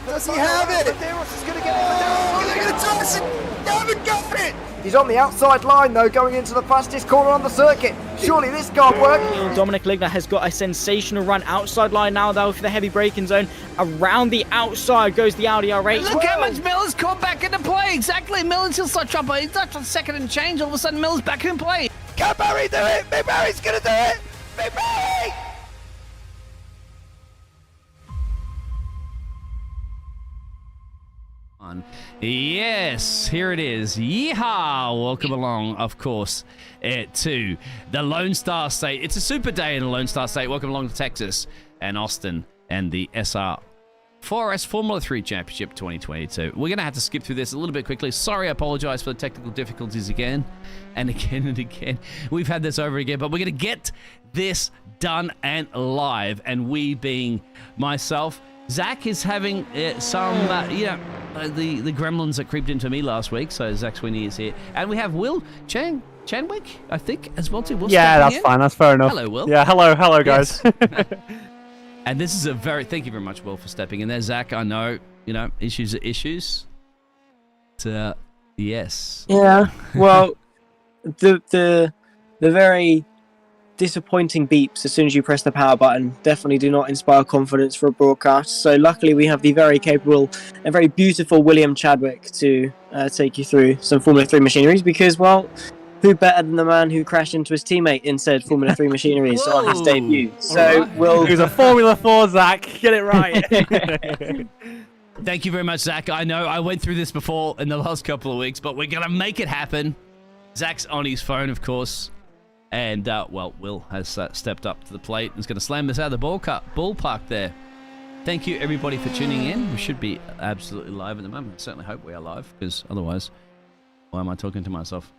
Does he have it? Medeiros is going to get it. They're going to toss it. They haven't got it. He's on the outside line though, going into the fastest corner on the circuit. Surely this can't work. Dominic Ligner has got a sensational run outside line now though for the heavy braking zone. Around the outside goes the Audi R8. Look how much Miller's caught back into play. Exactly. Miller's still such up. He's not on second and change. All of a sudden, Miller's back in play. Can Barry do it? Big Barry's going to do it. Big Barry. Yes, here it is. Yeehaw! Welcome along, of course, to the Lone Star State. It's a super day in the Lone Star State. Welcome along to Texas and Austin and the SR4S Formula 3 Championship 2022. We're going to have to skip through this a little bit quickly. Sorry, I apologize for the technical difficulties again and again and again. We've had this over again, but we're going to get this done and live. And we being myself, Zach is having some, the gremlins that creeped into me last week, so Zach Sweeney is here. And we have Will Chadwich, I think, as well, too. Yeah, that's fine. That's fair enough. Hello, Will. Yeah, hello, guys. Yes. And this is thank you very much, Will, for stepping in there. Zach, I know, issues are issues. Yes. Yeah, well, the very disappointing beeps as soon as you press the power button definitely do not inspire confidence for a broadcast. So luckily we have the very capable and very beautiful William Chadwick to take you through some Formula 3 machineries, because, well, who better than the man who crashed into his teammate in said Formula 3 machineries on his debut? So we'll... It was a Formula 4, Zach. Get it right. Thank you very much, Zach. I know I went through this before in the last couple of weeks, but we're going to make it happen. Zach's on his phone, of course. And, Will has stepped up to the plate and is going to slam this out of the ballpark there. Thank you, everybody, for tuning in. We should be absolutely live at the moment. I certainly hope we are live, because otherwise, why am I talking to myself?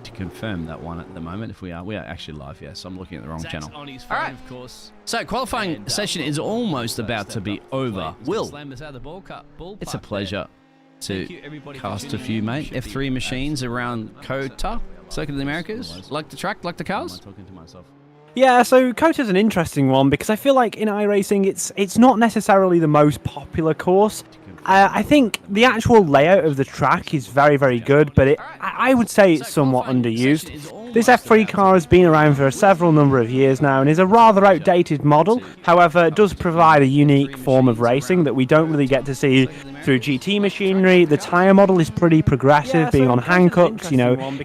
To confirm that one at the moment, if we are actually live, yes. I'm looking at the wrong channel. On his phone, all right, of course. So, qualifying session is almost about to be over. Will, it's a pleasure to cast a few, mate. F3 machines around COTA, Circuit of the Americas. Like the track, like the cars? Yeah, so COTA's an interesting one, because I feel like in iRacing it's not necessarily the most popular course. I think the actual layout of the track is very, very good, but I would say it's somewhat underused. This F3 car has been around for several number of years now and is a rather outdated model. However, it does provide a unique form of racing that we don't really get to see through GT machinery. The tyre model is pretty progressive, being on Hancocks.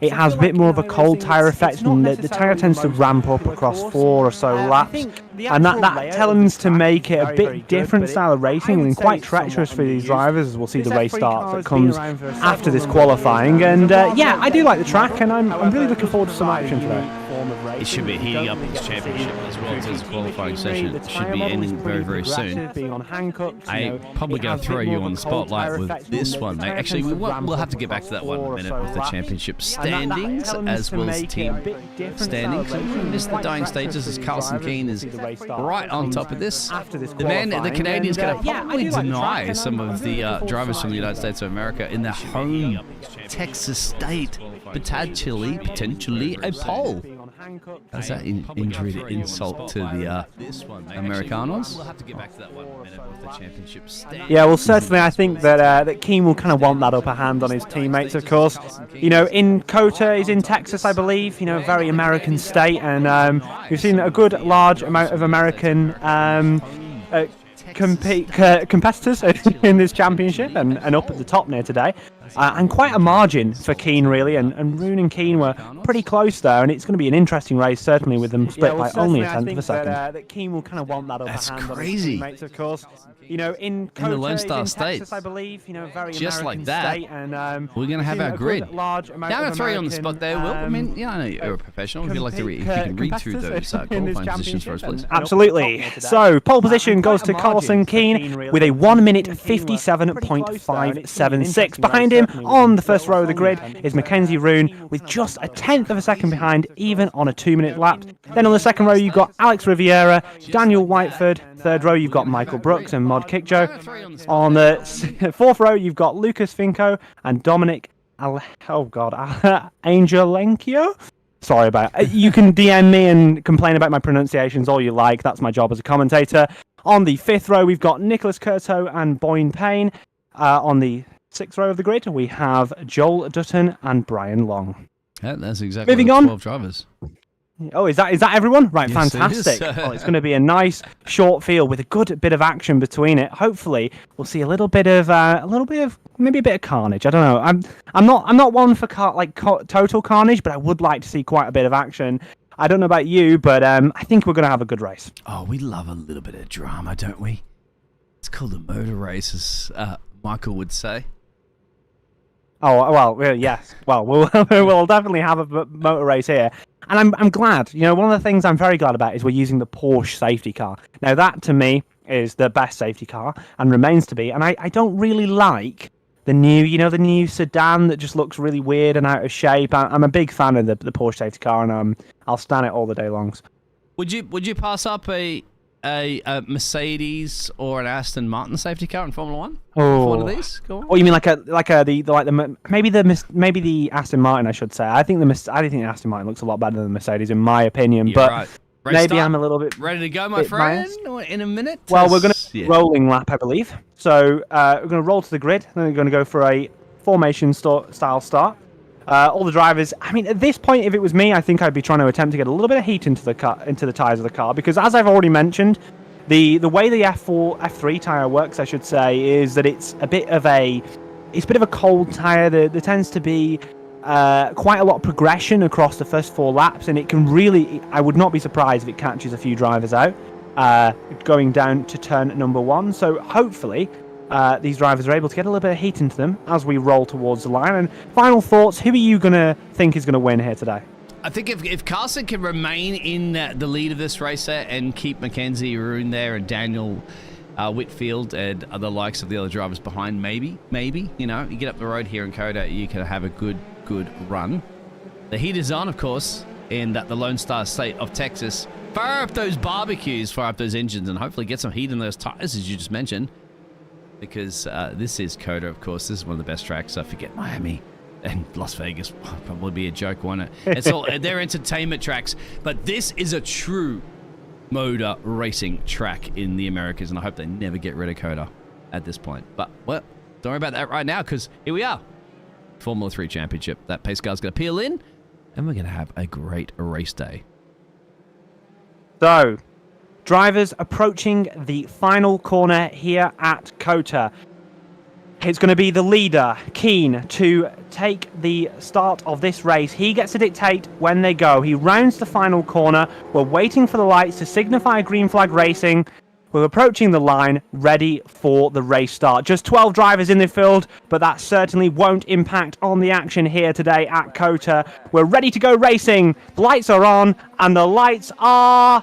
It has a bit more of a cold tyre effect, and the tyre tends to ramp up across 4 or so laps. And that tends to make it a bit different style of racing and quite treacherous for these drivers, as we'll see the race start that comes after this qualifying. And yeah, I do like the track, and I'm really looking forward to some action today. It should be heating up its championship as well as the qualifying session. It should be ending very, very soon. I'm probably going to throw you on the spotlight with this one, mate. Actually, we'll have to get back to that one in a minute with the championship standings as well as team standings. We missed the dying stages as Carlson Keane is right on top of this. The Canadian's going to probably deny some of the drivers from the United States of America in their home Texas state, potentially a pole. Is that injury to insult to the Americanos? We'll have to get back to that one in a minute with the championship standings. Yeah, well, certainly I think that Keane will kind of want that upper hand on his teammates, of course. In COTA, he's in Texas, I believe, very American state, and we've seen a good large amount of American competitors in this championship and up at the top near today. And quite a margin for Keane, really, and Roon and Keane were pretty close there, and it's going to be an interesting race, certainly, with them split by only a tenth of a second. That Keane will kind of want that upper hand crazy. On his teammates, of course. In the Lone Star State, I believe, very just American like that, state, and, we're going to have our grid. Now I'm going to throw you on the spot there, Will. I mean, I know you're a professional. If you'd like to if you can read through those qualifying positions for us, please. Absolutely. So, pole position goes to Carlson Keane with a 1 minute 57.576. Behind him, on the first row of the grid, is Mackenzie Roon with just a tenth of a second behind, even on a 2-minute lap. Then on the second row, you've got Alex Riviera, Daniel Whiteford. Third row, you've got Michael Brooks and Mod Kickjo. On the fourth row, you've got Lucas Finco and Dominic Angelencio. Sorry about it. You can DM me and complain about my pronunciations all you like. That's my job as a commentator. On the 5th row, we've got Nicholas Curto and Boyne Payne. On the 6th row of the grid, we have Joel Dutton and Brian Long. Yeah, that's exactly Moving 12 on. drivers. Oh, is that everyone? Right, Yes, fantastic. it is. Well, it's going to be a nice short field with a good bit of action between it. Hopefully, we'll see a little bit of maybe a bit of carnage. I don't know. I'm not one for total carnage, but I would like to see quite a bit of action. I don't know about you, but I think we're going to have a good race. Oh, we love a little bit of drama, don't we? It's called a motor race, as Michael would say. Oh, well, yes. Well, we'll definitely have a motor race here. And I'm glad. You know, one of the things I'm very glad about is we're using the Porsche safety car. Now, that, to me, is the best safety car and remains to be. And I don't really like the new sedan that just looks really weird and out of shape. I'm a big fan of the Porsche safety car, and I'll stand it all the day longs. Would you pass up a Mercedes or an Aston Martin safety car in Formula One? Oh, one of these? Go on. Oh, you mean maybe the Aston Martin? I should say. I think the Aston Martin looks a lot better than the Mercedes, in my opinion. You're but right. maybe I'm a little bit ready to go, my friend. In a minute. Well, we're going to rolling lap, I believe. So we're going to roll to the grid. Then we're going to go for a formation style start. All the drivers. I mean, at this point, if it was me, I think I'd be trying to attempt to get a little bit of heat into the tires of the car, because as I've already mentioned, the way the F3 tire works, I should say, is that it's a bit of a cold tire. There tends to be quite a lot of progression across the first 4 laps, and it can really. I would not be surprised if it catches a few drivers out going down to turn number 1. So hopefully. These drivers are able to get a little bit of heat into them as we roll towards the line. And final thoughts, who are you going to think is going to win here today? I think if Carson can remain in the lead of this race and keep Mackenzie Roon there and Daniel Whitfield and the likes of the other drivers behind, maybe, you get up the road here in Coda, you can have a good run. The heat is on, of course, in the Lone Star State of Texas. Fire up those barbecues, fire up those engines, and hopefully get some heat in those tires, as you just mentioned. Because this is Coda, of course. This is one of the best tracks. I forget Miami and Las Vegas. Probably be a joke, won't it? It's all they're entertainment tracks, but this is a true motor racing track in the Americas, and I hope they never get rid of Coda at this point. But well, don't worry about that right now, because here we are, Formula 3 Championship. That pace car's going to peel in, and we're going to have a great race day. So. Drivers approaching the final corner here at COTA. It's going to be the leader, Keane, to take the start of this race. He gets to dictate when they go. He rounds the final corner. We're waiting for the lights to signify green flag racing. We're approaching the line, ready for the race start. Just 12 drivers in the field, but that certainly won't impact on the action here today at COTA. We're ready to go racing. The lights are on, and the lights are...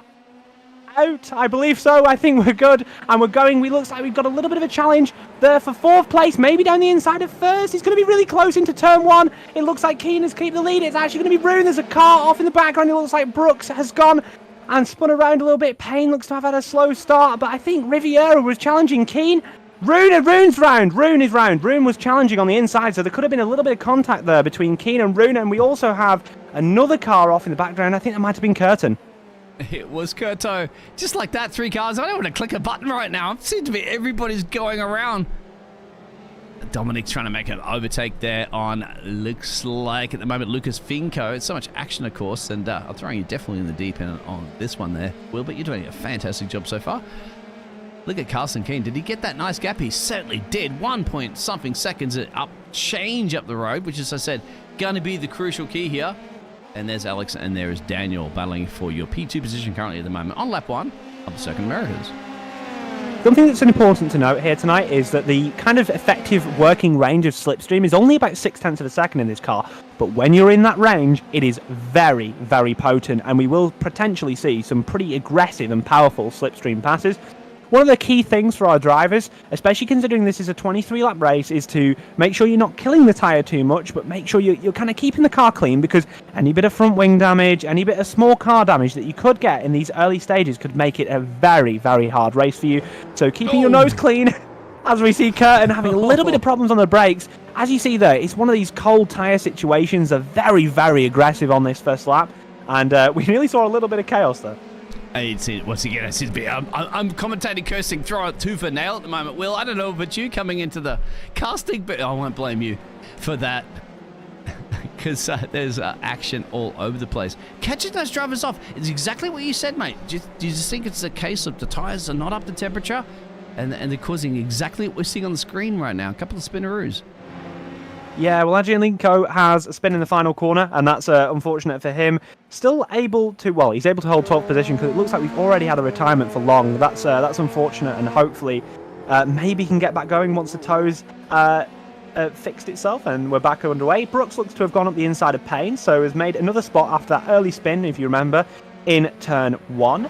out, I believe so. I think we're good, and we're going. We looks like we've got a little bit of a challenge there for 4th place, maybe down the inside of 1st. He's going to be really close into turn 1. It looks like Keane has kept the lead. It's actually going to be Roon. There's a car off in the background. It looks like Brooks has gone and spun around a little bit. Payne looks to have had a slow start, but I think Riviera was challenging Keane. Roon's round. Roon is round. Roon was challenging on the inside, so there could have been a little bit of contact there between Keane and Roon, and we also have another car off in the background. I think that might have been Curtin. It was Curto. Just like that, 3 cars. I don't want to click a button right now. It seems to be everybody's going around. Dominic's trying to make an overtake there on, looks like at the moment, Lucas Finco. It's so much action, of course, and I'm throwing you definitely in the deep end on this one there, Will, but you're doing a fantastic job so far. Look at Carson Keane. Did he get that nice gap? He certainly did. 1 point something seconds change up the road, which, as I said, going to be the crucial key here. And there's Alex, and there is Daniel battling for your P2 position currently at the moment on lap 1 of the Circuit Americas. Something that's important to note here tonight is that the kind of effective working range of slipstream is only about 0.6 of a second in this car. But when you're in that range, it is very, very potent, and we will potentially see some pretty aggressive and powerful slipstream passes. One of the key things for our drivers, especially considering this is a 23-lap race, is to make sure you're not killing the tyre too much, but make sure you're kind of keeping the car clean, because any bit of front wing damage, any bit of small car damage that you could get in these early stages could make it a very, very hard race for you. So keeping your nose clean as we see Curtin having a little bit of problems on the brakes. As you see there, it's one of these cold tyre situations. They're very, very aggressive on this first lap. And we nearly saw a little bit of chaos there. Once again, I'm commentating, cursing, throw out two for nail at the moment. Will, I don't know about you coming into the casting, but I won't blame you for that. Because there's action all over the place. Catching those drivers off is exactly what you said, mate. Do you just think it's a case of the tyres are not up to temperature? And they're causing exactly what we're seeing on the screen right now. A couple of spinneroos. Yeah, well, Adrianenko has a spin in the final corner, and that's unfortunate for him. Still able to, well, he's able to hold 12th position because it looks like we've already had a retirement for long. That's unfortunate, and hopefully maybe he can get back going once the toes fixed itself and we're back underway. Brooks looks to have gone up the inside of Payne, so has made another spot after that early spin, if you remember, in turn 1.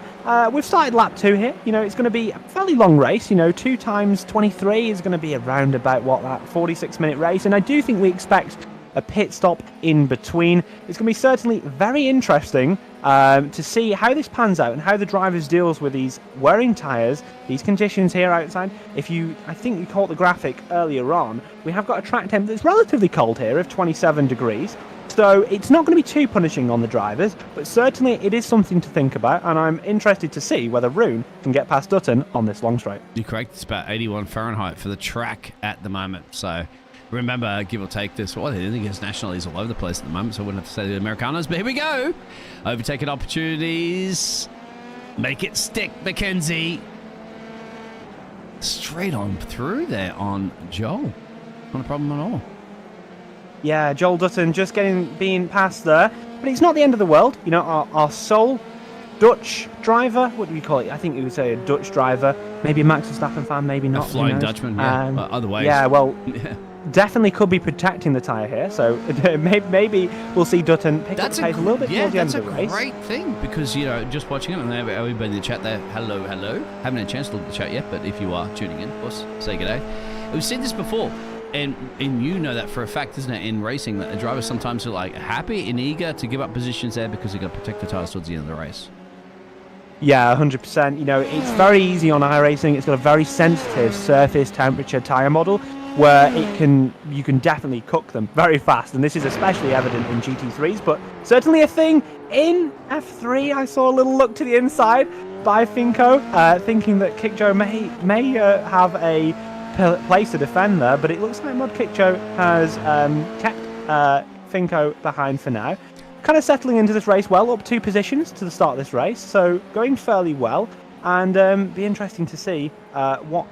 We've started lap 2 here. You know, it's going to be a fairly long race. You know, 2 times 23 is going to be around about, what, that 46-minute race. And I do think we expect a pit stop in between. It's going to be certainly very interesting to see how this pans out and how the drivers deals with these wearing tyres, these conditions here outside. I think you caught the graphic earlier on, we have got a track temp that's relatively cold here of 27 degrees. So it's not going to be too punishing on the drivers, but certainly it is something to think about, and I'm interested to see whether Rune can get past Dutton on this long straight. You're correct. It's about 81 Fahrenheit for the track at the moment. So remember, give or take this. Well, I think it's nationalities all over the place at the moment, so I wouldn't have to say the Americanos, but here we go. Overtaking opportunities. Make it stick, Mackenzie. Straight on through there on Joel. Not a problem at all. Yeah, Joel Dutton just being passed there, but it's not the end of the world. You know, our sole Dutch driver, what do we call it? I think you would say a Dutch driver, maybe a Max Verstappen fan, maybe not. A flying Dutchman, yeah. Other ways. Yeah, well, definitely could be protecting the tyre here, so maybe we'll see Dutton pick up the pace a little bit towards the end of the race. That's a great thing, because, you know, just watching it, and everybody in the chat there, hello. Haven't had a chance to look at the chat yet, but if you are tuning in, of course, say g'day. We've seen this before. And you know that for a fact, isn't it, in racing, that the drivers sometimes are like happy and eager to give up positions there because they've got to protect the tyres towards the end of the race. Yeah, 100%. You know, it's very easy on iRacing. It's got a very sensitive surface temperature tyre model where you can definitely cook them very fast. And this is especially evident in GT3s, but certainly a thing in F3. I saw a little look to the inside by Finko, thinking that Kickjo may have a place to defend there, but it looks like Mod Kickjo has kept Finko behind for now. Kind of settling into this race well, up 2 positions to the start of this race, so going fairly well, and be interesting to see what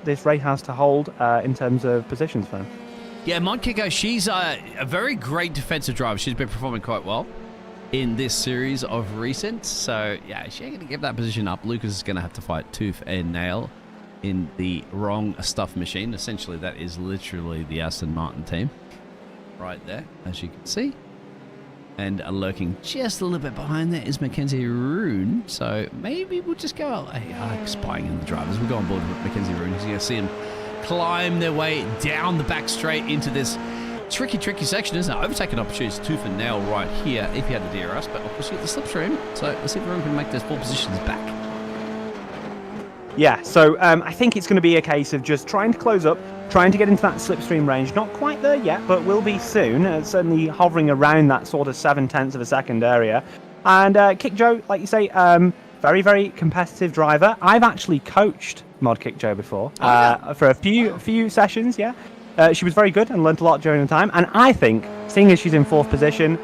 this race has to hold in terms of positions for him. Yeah, Mod Kickjo, she's a very great defensive driver. She's been performing quite well in this series of recent, so yeah, she ain't going to give that position up. Lucas is going to have to fight tooth and nail in the wrong stuff machine. Essentially, that is literally the Aston Martin team right there, as you can see. And lurking just a little bit behind there is Mackenzie Rune. So maybe we'll just go spying in the drivers. We'll go on board with Mackenzie Rune. You're going to see them climb their way down the back straight into this tricky section, isn't it? Overtaking opportunities tooth and nail right here if you had the DRS, but of course you get the slipstream. So let's see if Rune can make those 4 positions back. Yeah, so I think it's going to be a case of just trying to close up, trying to get into that slipstream range. Not quite there yet, but will be soon. Certainly hovering around that sort of 0.7 of a second area. And Kickjo, like you say, very, very competitive driver. I've actually coached Mod Kickjo before for a few sessions, yeah. She was very good and learnt a lot during the time. And I think, seeing as she's in 4th position,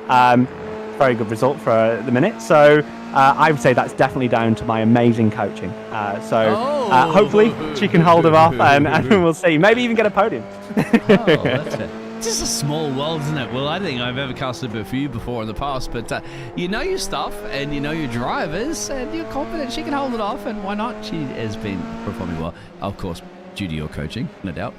very good result for the minute. So I would say that's definitely down to my amazing coaching. Hopefully she can hold him off, and we'll see. Maybe even get a podium. That's it. It's just a small world, isn't it? Well, I think I've ever casted a few before in the past, but you know your stuff and you know your drivers, and you're confident she can hold it off, and why not? She has been performing well, of course, due to your coaching, no doubt.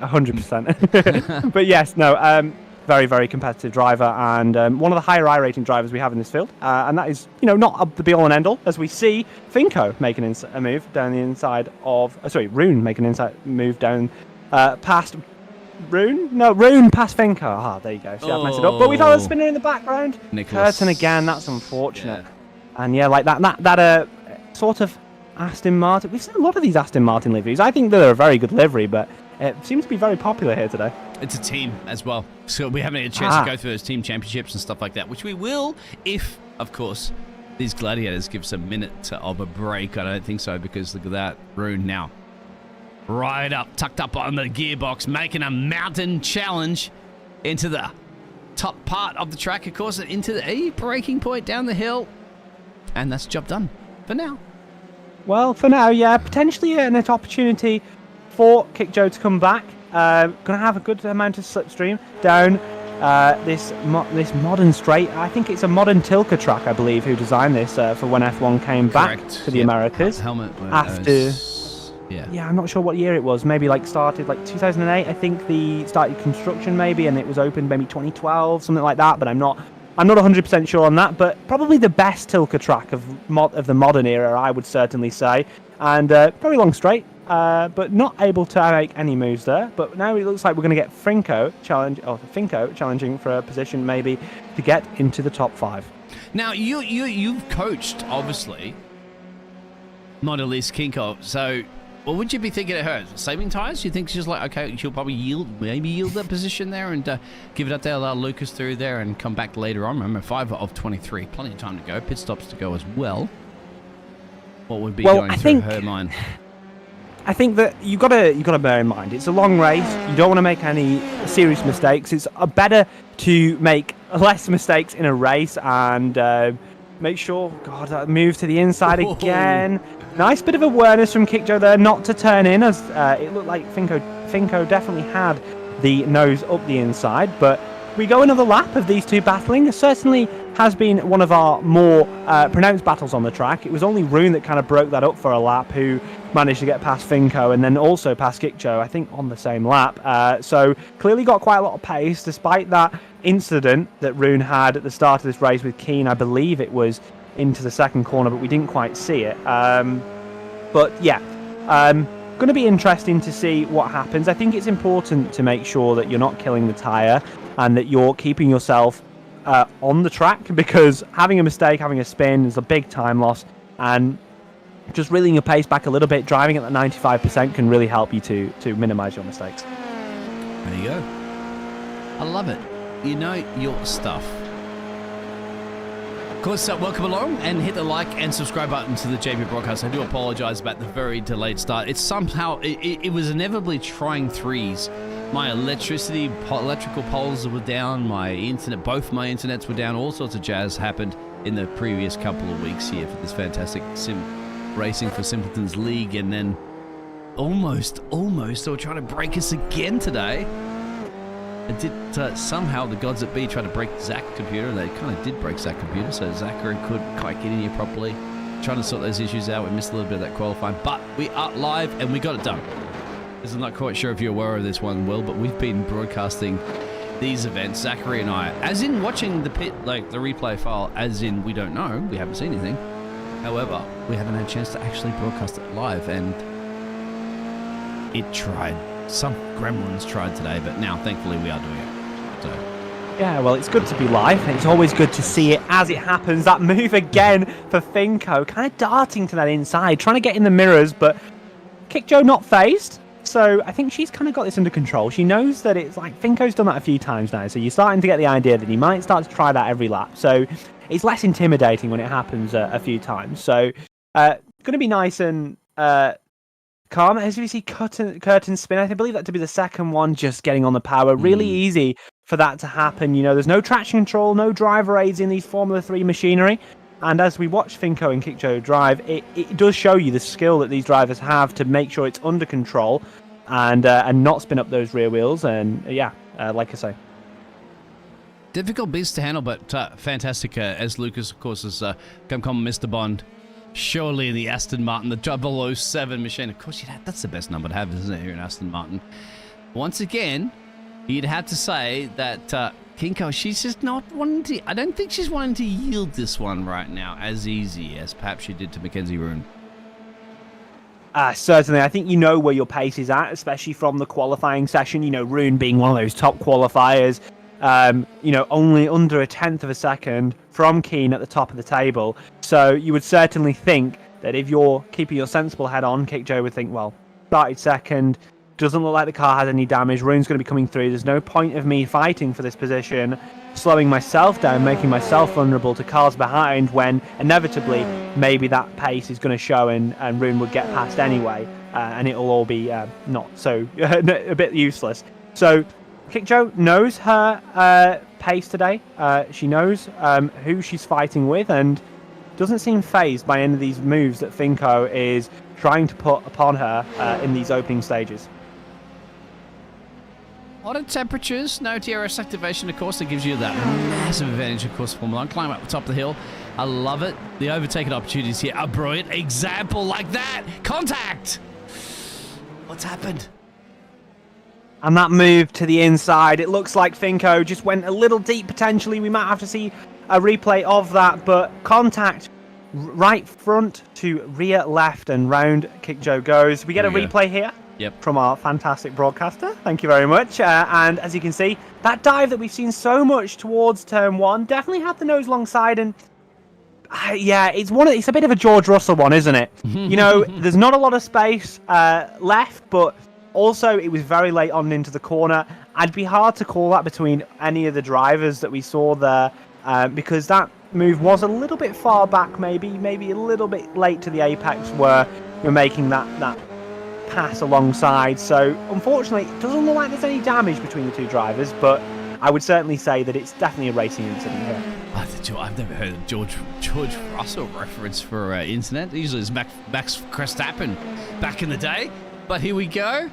100%. But yes, no. Very, very competitive driver, and one of the higher I-rating drivers we have in this field. And that is, you know, not the be-all and end-all, as we see Finko making a move down the inside of... Rune making an inside move down past... Rune? No, Rune past Finko. Ah, there you go. See, I've messed it up. But we've had a spinner in the background. Nicholas. Curtin again, that's unfortunate. Yeah. And yeah, like that sort of Aston Martin. We've seen a lot of these Aston Martin liveries. I think they're a very good livery, but it seems to be very popular here today. It's a team as well. So we haven't had a chance to go through those team championships and stuff like that, which we will if, of course, these gladiators give us a minute of a break. I don't think so, because look at that. Rune now right up, tucked up on the gearbox, making a mountain challenge into the top part of the track, of course, and into the braking point down the hill. And that's job done for now. Well, for now, yeah, potentially an opportunity for Kick Joe to come back. Going to have a good amount of slipstream down this modern straight. I think it's a modern Tilke track, I believe, who designed this for when F1 came back to the Americas. Helmet after. Yeah, I'm not sure what year it was. Maybe started 2008. I think the started construction maybe, and it was opened maybe 2012, something like that. But I'm not 100% sure on that. But probably the best Tilke track of the modern era, I would certainly say. And very long straight, but not able to make any moves there. But now it looks like we're going to get Finko challenging for a position maybe to get into the top 5. Now you've coached obviously Modelist Kinko, so. What would you be thinking of her? Saving tyres? You think she's okay, she'll probably yield that position there and give it up there, allow Lucas through there and come back later on. Remember, 5 of 23. Plenty of time to go. Pit stops to go as well. What would be going through her mind? I think that you gotta bear in mind, it's a long race. You don't want to make any serious mistakes. It's better to make less mistakes in a race and make sure, that move to the inside again. Nice bit of awareness from Kick Joe there, not to turn in, as it looked like Finko definitely had the nose up the inside. But we go another lap of these two battling. It certainly has been one of our more pronounced battles on the track. It was only Rune that kind of broke that up for a lap, who managed to get past Finko and then also past Kick Joe, I think, on the same lap. So clearly got quite a lot of pace, despite that incident that Rune had at the start of this race with Keen. I believe it was into the second corner, but we didn't quite see it. But yeah, going to be interesting to see what happens. I think it's important to make sure that you're not killing the tyre and that you're keeping yourself on the track, because having a mistake, having a spin is a big time loss, and just reeling your pace back a little bit, driving at the 95% can really help you to minimise your mistakes. There you go. I love it. You know your stuff. Of course, welcome along and hit the like and subscribe button to the JP Broadcast. I do apologise about the very delayed start. It's somehow, it was inevitably trying threes. My electrical poles were down, my internet, both my internets were down, all sorts of jazz happened in the previous couple of weeks here for this fantastic Racing for Simpletons League, and then almost, they were trying to break us again today. It did somehow the gods that be try to break Zach's computer. They kind of did break Zach's computer, so Zachary couldn't quite get in here properly. Trying to sort those issues out. We missed a little bit of that qualifying, but we are live and we got it done. I'm not quite sure if you're aware of this one, Will, but we've been broadcasting these events, Zachary and I, as in watching the pit, the replay file, as in we don't know, we haven't seen anything. However, we haven't had a chance to actually broadcast it live, and it tried. Some gremlins tried today, but now, thankfully, we are doing it. So. Yeah, well, it's good to be live. It's always good to see it as it happens. That move again for Finko, kind of darting to that inside, trying to get in the mirrors, but Kick Joe not phased. So I think she's kind of got this under control. She knows that it's Finko's done that a few times now, so you're starting to get the idea that he might start to try that every lap. So it's less intimidating when it happens a few times. So going to be nice and calm. As you see, curtain spin, I believe that to be the second one, just getting on the power. Really easy for that to happen. There's no traction control, no driver aids in these Formula 3 machinery. And as we watch Finko and Kick Joe drive, it does show you the skill that these drivers have to make sure it's under control and not spin up those rear wheels. And like I say, difficult beast to handle, but fantastic. As Lucas, of course, has come Mr. Bond. Surely in the Aston Martin, the 007 machine. Of course, that's the best number to have, isn't it, here in Aston Martin? Once again, you'd have to say that Kinko, she's just not wanting to... I don't think she's wanting to yield this one right now as easy as perhaps she did to Mackenzie Rune. Certainly. I think you know where your pace is at, especially from the qualifying session. Rune being one of those top qualifiers. Only under 1/10 of a second from Keen at the top of the table. So you would certainly think that if you're keeping your sensible head on, Kickjoe would think, well, started second, doesn't look like the car has any damage, Rune's going to be coming through, there's no point of me fighting for this position, slowing myself down, making myself vulnerable to cars behind, when inevitably maybe that pace is going to show and Rune would get past anyway, and it'll all be not so a bit useless. So Kickjoe knows her pace today. She knows who she's fighting with, and doesn't seem fazed by any of these moves that Finko is trying to put upon her in these opening stages. A lot of temperatures, no DRS activation, of course, that gives you that massive advantage, of course, Formula 1. Climb up the top of the hill. I love it. The overtaking opportunities here are brilliant. Example like that. Contact! What's happened? And that move to the inside, it looks like Finko just went a little deep potentially. We might have to see a replay of that, but contact right front to rear left, and round Kickjoe goes. We get a replay here. Yep. From our fantastic broadcaster. Thank you very much. And as you can see, that dive that we've seen so much towards turn one definitely had the nose alongside, and yeah, it's a bit of a George Russell one, isn't it? You know, there's not a lot of space left, but also it was very late on into the corner. I'd be hard to call that between any of the drivers that we saw there, because that move was a little bit far back, maybe a little bit late to the apex where you're making that pass alongside. So unfortunately, it doesn't look like there's any damage between the two drivers, but I would certainly say that it's definitely a racing incident here. I've never heard of George Russell reference for internet. Usually it's Max Verstappen back in the day, but here we go.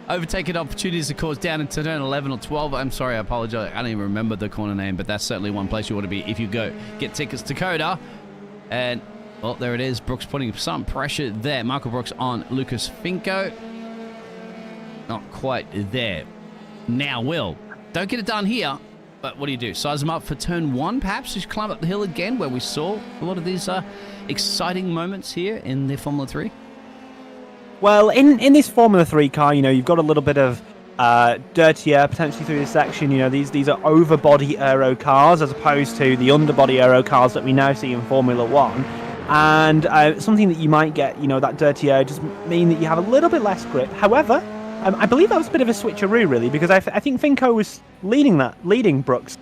Overtaking opportunities, of course, down into turn 11 or 12. I'm sorry, I apologize. I don't even remember the corner name, but that's certainly one place you want to be if you go get tickets to Coda. And well, there it is. Brooks putting some pressure there. Michael Brooks on Lucas Finko. Not quite there. Now, Will. Don't get it done here. But what do? Size them up for turn one, perhaps? Just climb up the hill again, where we saw a lot of these exciting moments here in the Formula 3. Well, in this Formula 3 car, you know, you've got a little bit of dirty air potentially through this section. You know, these are overbody aero cars as opposed to the underbody aero cars that we now see in Formula 1. And something that you might get, you know, that dirty air does mean that you have a little bit less grip. However, I believe that was a bit of a switcheroo, really, because I think Finko was leading Brooks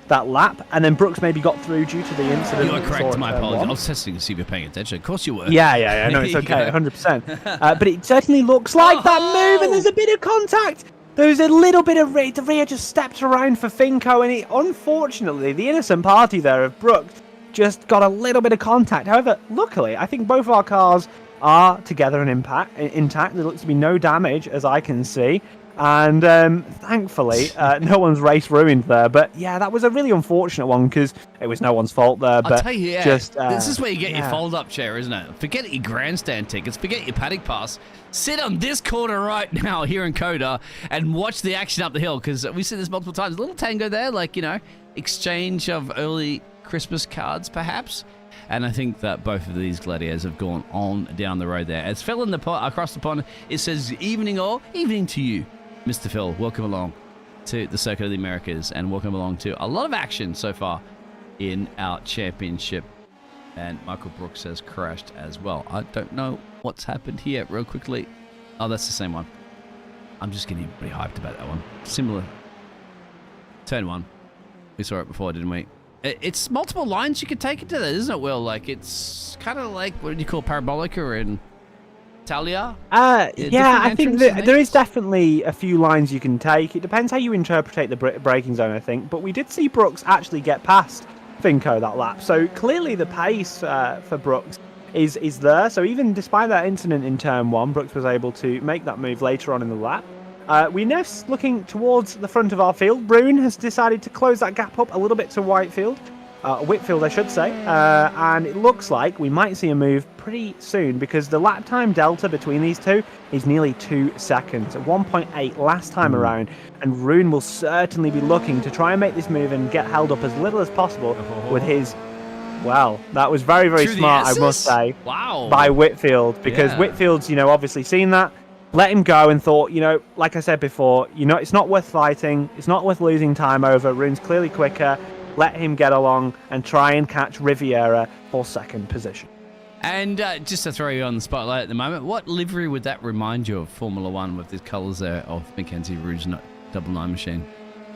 that lap, and then Brooks maybe got through due to the incident. You are correct, my apologies. I was testing to see if you're paying attention. Of course you were. Yeah, no, it's okay, 100%. But it certainly looks like that move, and there's a bit of contact. There's a little bit of the rear just stepped around for Finko, and unfortunately, the innocent party there of Brooks just got a little bit of contact. However, luckily, I think both of our cars are together and intact. There looks to be no damage, as I can see. And thankfully, no one's race ruined there. But yeah, that was a really unfortunate one because it was no one's fault there. But I'll tell you, this is where you get your fold-up chair, isn't it? Forget your grandstand tickets. Forget your paddock pass. Sit on this corner right now here in Coda and watch the action up the hill, because we've seen this multiple times. A little tango there, like, you know, exchange of early Christmas cards, perhaps. And I think that both of these gladiators have gone on down the road there. As Phil in the across the pond, it says evening to you, Mr. Phil. Welcome along to the Circuit of the Americas, and welcome along to a lot of action so far in our championship. And Michael Brooks has crashed as well. I don't know what's happened here real quickly. Oh, that's the same one. I'm just getting pretty hyped about that one. Similar. Turn one. We saw it before, didn't we? It's multiple lines you could take into that, isn't it, Will? Like, it's kind of like, what do you call Parabolica in Italia? Yeah, I think there is definitely a few lines you can take. It depends how you interpret the braking zone, I think. But we did see Brooks actually get past Finko that lap. So clearly the pace for Brooks is there. So even despite that incident in turn one, Brooks was able to make that move later on in the lap. We're now looking towards the front of our field. Brune has decided to close that gap up a little bit to Whitfield, I should say, and it looks like we might see a move pretty soon because the lap time delta between these two is nearly 2 seconds, 1.8 last time around, and Rune will certainly be looking to try and make this move and get held up as little as possible with his... Well, that was very, very smart, I must say, by Whitfield, because Whitfield's, you know, obviously seen that, let him go and thought, you know, like I said before, you know, it's not worth fighting. It's not worth losing time over. Rune's clearly quicker. Let him get along and try and catch Riviera for second position. And just to throw you on the spotlight at the moment, what livery would that remind you of Formula One with the colours there of Mackenzie Rouge 99 machine?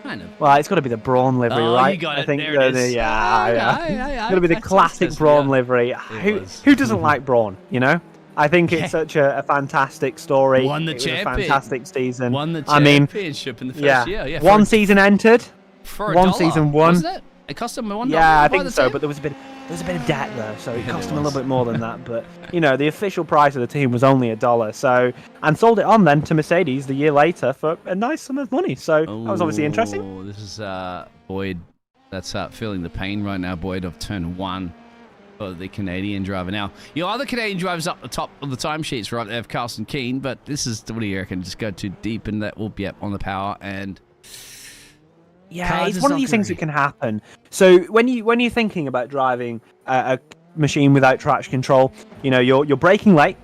Kind of. Well, it's got to be the Brawn livery, right? You got it. I think there it is. yeah. It's got to be the classic Brawn livery. Who doesn't like Brawn, you know? I think it's such a fantastic story. Won the championship. Fantastic season. Won the championship in the first year. Yeah, one season entered. For one $1, season won. Wasn't it? It cost them $1. Yeah, I think so. But there was a bit of debt there, so it cost them a little bit more than that. But you know, the official price of the team was only $1. So and sold it on then to Mercedes the year later for a nice sum of money. So that was obviously interesting. Oh, this is Boyd. That's feeling the pain right now, Boyd, of turn 1. For the Canadian driver. Now, your other Canadian drivers up the top of the timesheets, right? They have Carson Keane, but this is, what do you reckon? Just go too deep and that will be up on the power. And yeah, it's one of these things that can happen. So when you're thinking about driving a machine without traction control, you know, you're braking late,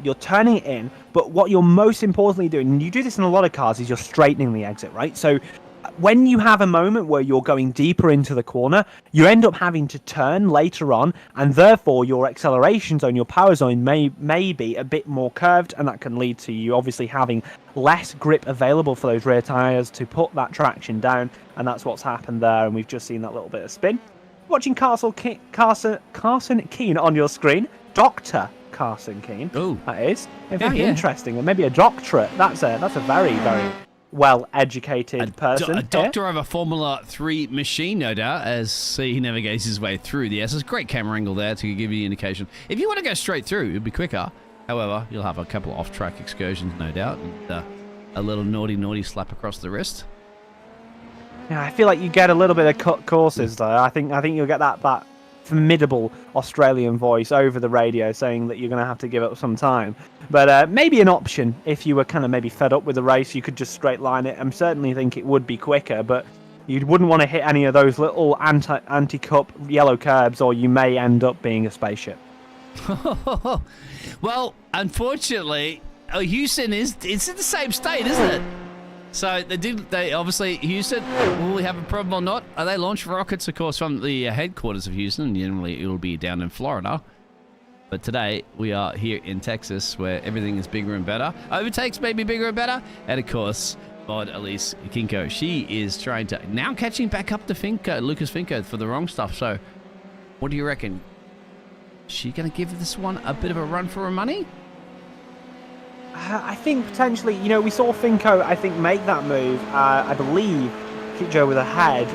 you're turning it in, but what you're most importantly doing, and you do this in a lot of cars, is you're straightening the exit, right? So when you have a moment where you're going deeper into the corner, you end up having to turn later on, and therefore your acceleration zone, your power zone may be a bit more curved, and that can lead to you obviously having less grip available for those rear tyres to put that traction down, and that's what's happened there, and we've just seen that little bit of spin. Watching Carson Keane on your screen, Dr. Carson Keane, that is. Very interesting, and maybe a doctorate. That's a very, very well-educated person. A doctor of a Formula 3 machine, no doubt, as he navigates his way through the S. Great camera angle there to give you an indication. If you want to go straight through, it'll be quicker. However, you'll have a couple of off-track excursions, no doubt, and a little naughty slap across the wrist. Yeah, I feel like you get a little bit of cut courses, though. I think you'll get that formidable Australian voice over the radio saying that you're going to have to give up some time. But maybe an option if you were kind of maybe fed up with the race, you could just straight line it. I certainly think it would be quicker, but you wouldn't want to hit any of those little anti-cup yellow curbs, or you may end up being a spaceship. Well, unfortunately, Houston it's in the same state, isn't it? So they obviously, Houston, will we have a problem or not? They launch rockets, of course, from the headquarters of Houston. Generally, it'll be down in Florida. But today, we are here in Texas, where everything is bigger and better. Overtakes may be bigger and better. And, of course, Maud Elise Kinko, she is trying to, now catching back up to Lucas Finko for the wrong stuff. So, what do you reckon? Is she going to give this one a bit of a run for her money? I think potentially, you know, we saw Finko, I think, make that move. I believe Joe was ahead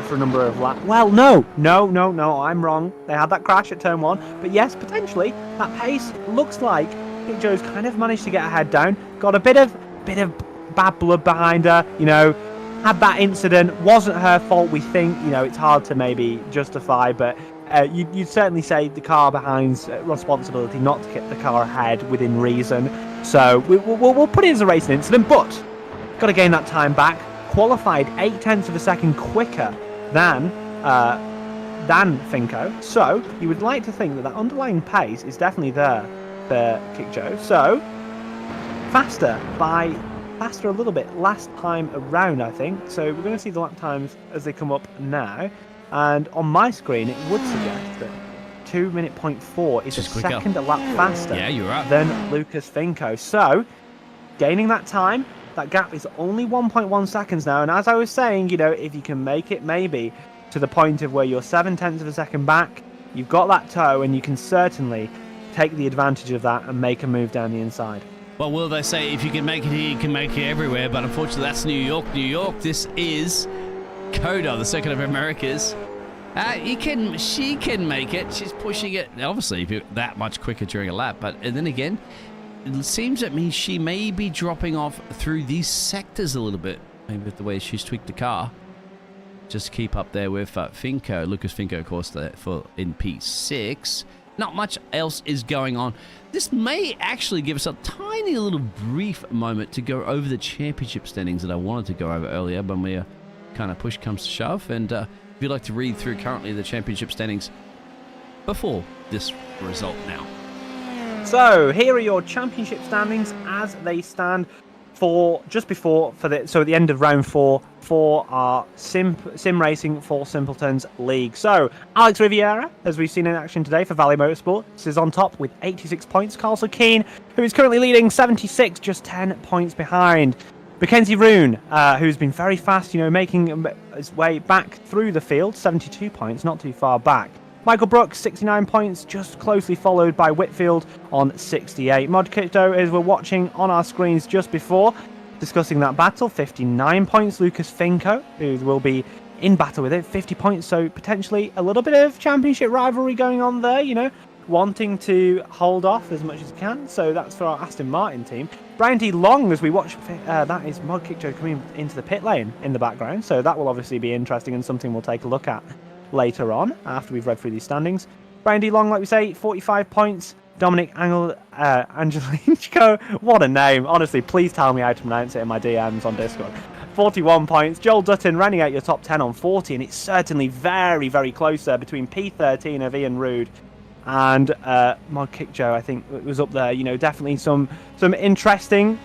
for a number of laps. Well, no, I'm wrong. They had that crash at turn 1. But yes, potentially, that pace looks like Joe's kind of managed to get her head down. Got a bit of bad blood behind her, you know, had that incident. Wasn't her fault, we think. You know, it's hard to maybe justify, but you'd certainly say the car behind's responsibility not to get the car ahead within reason. So we'll put it as a racing incident, but got to gain that time back. Qualified 0.8 of a second quicker than Finko. So you would like to think that underlying pace is definitely there for Kick-Joe. So faster a little bit last time around, I think. So we're going to see the lap times as they come up now. And on my screen, it would suggest that 2:04 is a second a lap faster than Lucas Finko. So, gaining that time, that gap is only 1.1 seconds now. And as I was saying, you know, if you can make it maybe to the point of where you're 0.7 of a second back, you've got that toe, and you can certainly take the advantage of that and make a move down the inside. Well, will they say if you can make it here, you can make it everywhere? But unfortunately, that's New York. New York, this is Coda, the second of Americas. She can make it. She's pushing it. Obviously, if you're that much quicker during a lap. But and then again, it seems to me she may be dropping off through these sectors a little bit. Maybe with the way she's tweaked the car. Just keep up there with Finko. Lucas Finko, of course, in P6. Not much else is going on. This may actually give us a tiny little brief moment to go over the championship standings that I wanted to go over earlier, but we kind of push comes to shove. And if you'd like to read through currently the championship standings before this result now. So here are your championship standings as they stand at the end of round 4 for our Sim Racing for Simpletons League. So, Alex Riviera, as we've seen in action today for Valley Motorsports, is on top with 86 points. Carl Keane, who is currently leading 76, just 10 points behind. Mackenzie Roon, who's been very fast, making his way back through the field, 72 points, not too far back. Michael Brooks, 69 points, just closely followed by Whitfield on 68. Mod Kito, as we're watching on our screens just before, discussing that battle, 59 points. Lucas Finko, who will be in battle with it, 50 points. So potentially a little bit of championship rivalry going on there, wanting to hold off as much as he can. So that's for our Aston Martin team. Brian D. Long, as we watch, that is Mod Kito coming into the pit lane in the background. So that will obviously be interesting and something we'll take a look at later on after we've read through these standings. Brian D. Long, like we say, 45 points. Dominic Angelinko, what a name. Honestly, please tell me how to pronounce it in my DMs on Discord. 41 points. Joel Dutton running out your top 10 on 40, and it's certainly very, very close there between P13 of Ian Rood and Mod Kick Joe. I think it was up there. Definitely some interesting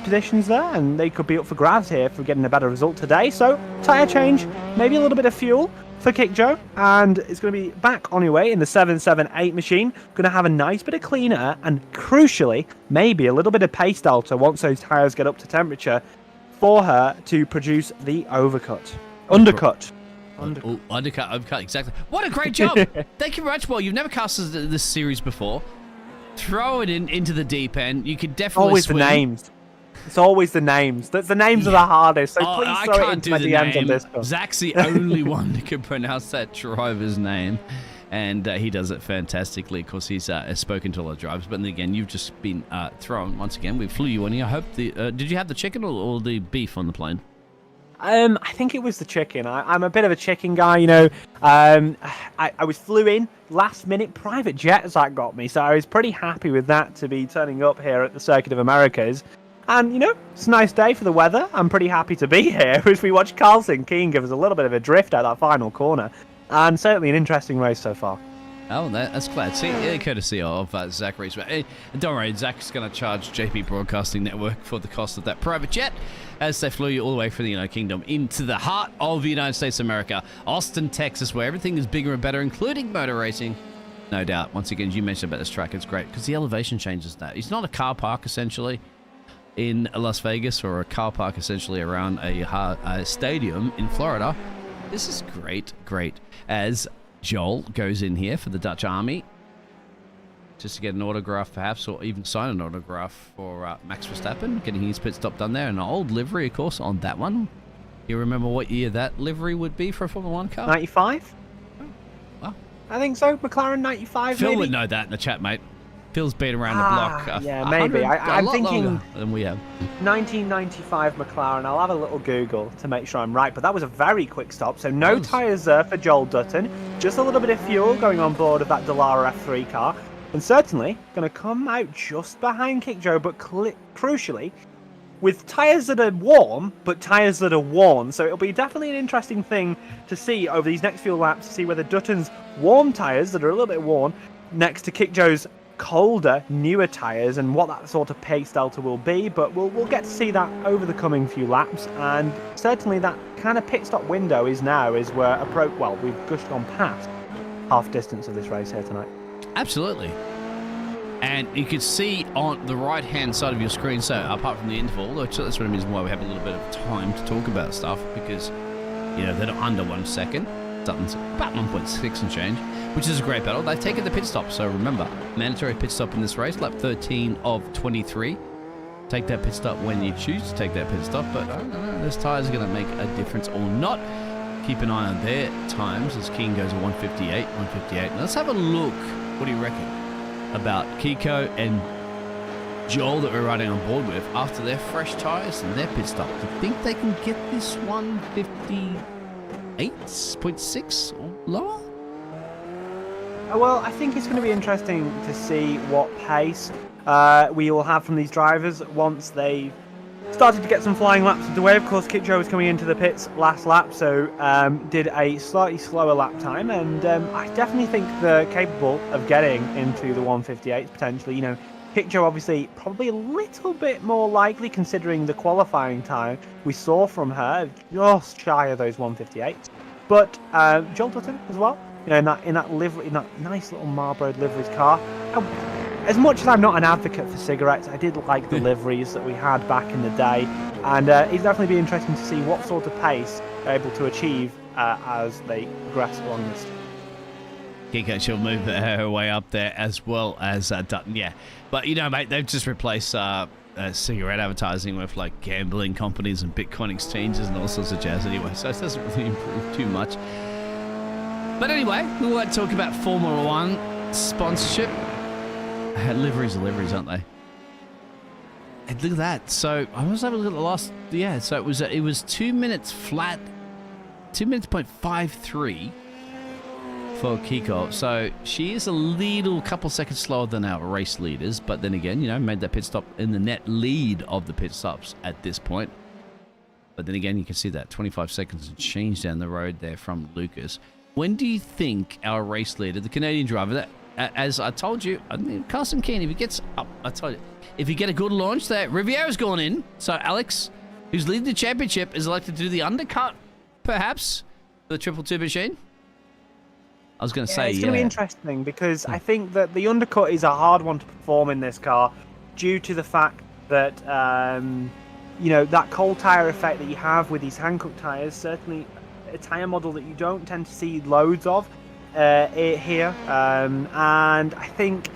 positions there, and they could be up for grabs here for getting a better result today. So, tyre change, maybe a little bit of fuel for Kick Joe, and it's going to be back on your way in the 778 machine. Going to have a nice bit of clean air, and crucially, maybe a little bit of pace delta once those tyres get up to temperature for her to produce the undercut. Undercut, exactly. What a great job. Thank you very much. Well, you've never casted this series before. Throw it into the deep end. You could definitely always swim. The names. It's always the names. The names are the hardest, so please throw it into my DMs on Discord. Zach's the only one that can pronounce that driver's name, and he does it fantastically. Of course, he's spoken to a lot of drivers, but then again, you've just been thrown once again. We flew you in here. I hope did you have the chicken or the beef on the plane? I think it was the chicken. I'm a bit of a chicken guy, I was flew in last minute. Private jet Zach got me, so I was pretty happy with that to be turning up here at the Circuit of Americas. And, it's a nice day for the weather. I'm pretty happy to be here as we watch Carlson Keane give us a little bit of a drift out that final corner. And certainly an interesting race so far. Oh, that's glad. See, courtesy of Zach Reese. Hey, don't worry, Zach's going to charge JP Broadcasting Network for the cost of that private jet as they flew you all the way from the United Kingdom into the heart of the United States of America, Austin, Texas, where everything is bigger and better, including motor racing. No doubt. Once again, you mentioned about this track. It's great because the elevation changes that. It's not a car park, essentially, in Las Vegas, or a car park essentially around a stadium in Florida. This is great, as Joel goes in here for the Dutch Army just to get an autograph perhaps, or even sign an autograph for Max Verstappen, getting his pit stop done there. An old livery, of course, on that one. You remember what year that livery would be for a Formula 1 car? 95? Oh, wow. I think so. McLaren 95, Phil maybe? would know that in the chat, mate. Phil's been around the block. Yeah, maybe. I'm thinking than we have. 1995 McLaren. I'll have a little Google to make sure I'm right. But that was a very quick stop. So no tyres there for Joel Dutton. Just a little bit of fuel going on board of that Dallara F3 car. And certainly going to come out just behind Kick Joe, but crucially, with tyres that are warm, but tyres that are worn. So it'll be definitely an interesting thing to see over these next few laps, to see whether Dutton's warm tyres that are a little bit worn next to Kick Joe's colder, newer tyres, and what that sort of pace delta will be. But we'll get to see that over the coming few laps, and certainly that kind of pit stop window is now as we're we've just gone past half distance of this race here tonight. Absolutely. And you can see on the right-hand side of your screen, so apart from the interval, that's what it means why we have a little bit of time to talk about stuff, because, they're under 1 second. Something's about 1.6 and change, which is a great battle. They've taken the pit stop, so remember, mandatory pit stop in this race, lap 13 of 23. Take that pit stop when you choose to take that pit stop, but I don't know, those tyres are going to make a difference or not. Keep an eye on their times as King goes at 158. Now let's have a look. What do you reckon about Kiko and Joel that we're riding on board with after their fresh tyres and their pit stop? Do you think they can get this 158.6 or lower? Well, I think it's going to be interesting to see what pace we will have from these drivers once they've started to get some flying laps of the way. Of course, Kit Joe was coming into the pits last lap, so did a slightly slower lap time, and I definitely think they're capable of getting into the 158s potentially. Kickjo obviously probably a little bit more likely considering the qualifying time we saw from her, just shy of those 158. But Joel Dutton as well, in that livery, in that nice little Marlboro liveries car. As much as I'm not an advocate for cigarettes, I did like the liveries that we had back in the day, and it's definitely be interesting to see what sort of pace they're able to achieve as they progress along this. Kiko, she'll move her way up there as well as Dutton, yeah. But, mate, they've just replaced cigarette advertising with, like, gambling companies and Bitcoin exchanges and all sorts of jazz anyway, so it doesn't really improve too much. But anyway, we won't talk about Formula One sponsorship. Liveries are liveries, aren't they? And look at that. So I was able to look at the last. Yeah. So it was 2 minutes flat, 2 minutes .53 for Kiko. So she is a little couple seconds slower than our race leaders, but then again, made that pit stop in the net lead of the pit stops at this point. But then again, you can see that 25 seconds and change down the road there from Lucas. When do you think our race leader, the Canadian driver, that, as I told you, Carson Keane, if he gets up, I told you, if you get a good launch there, Riviera's gone in. So Alex, who's leading the championship, is elected to do the undercut, perhaps, for the 222 machine. I was going to say, it's going to be interesting because I think that the undercut is a hard one to perform in this car due to the fact that, that cold tyre effect that you have with these Hankook tyres, certainly a tyre model that you don't tend to see loads of here. And I think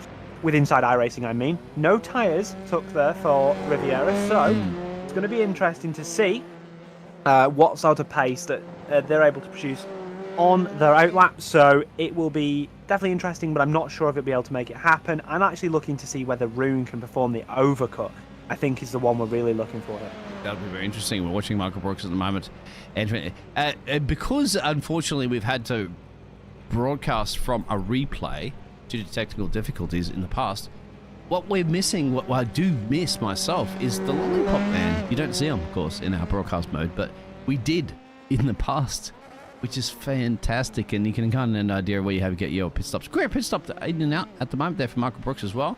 with Inside iRacing, no tyres took there for Riviera. So it's going to be interesting to see what sort of pace that they're able to produce on their outlap. So it will be definitely interesting, but I'm not sure if it'll be able to make it happen. I'm actually looking to see whether Rune can perform the overcut. I think is the one we're really looking for here. That'll be very interesting. We're watching Michael Brooks at the moment. And because, unfortunately, we've had to broadcast from a replay due to technical difficulties in the past, what we're missing, what I do miss myself, is the lollipop man. You don't see him, of course, in our broadcast mode, but we did in the past, which is fantastic. And you can kind of get an idea of where you have to get your pit stops. Great pit stop in and out at the moment there for Michael Brooks as well.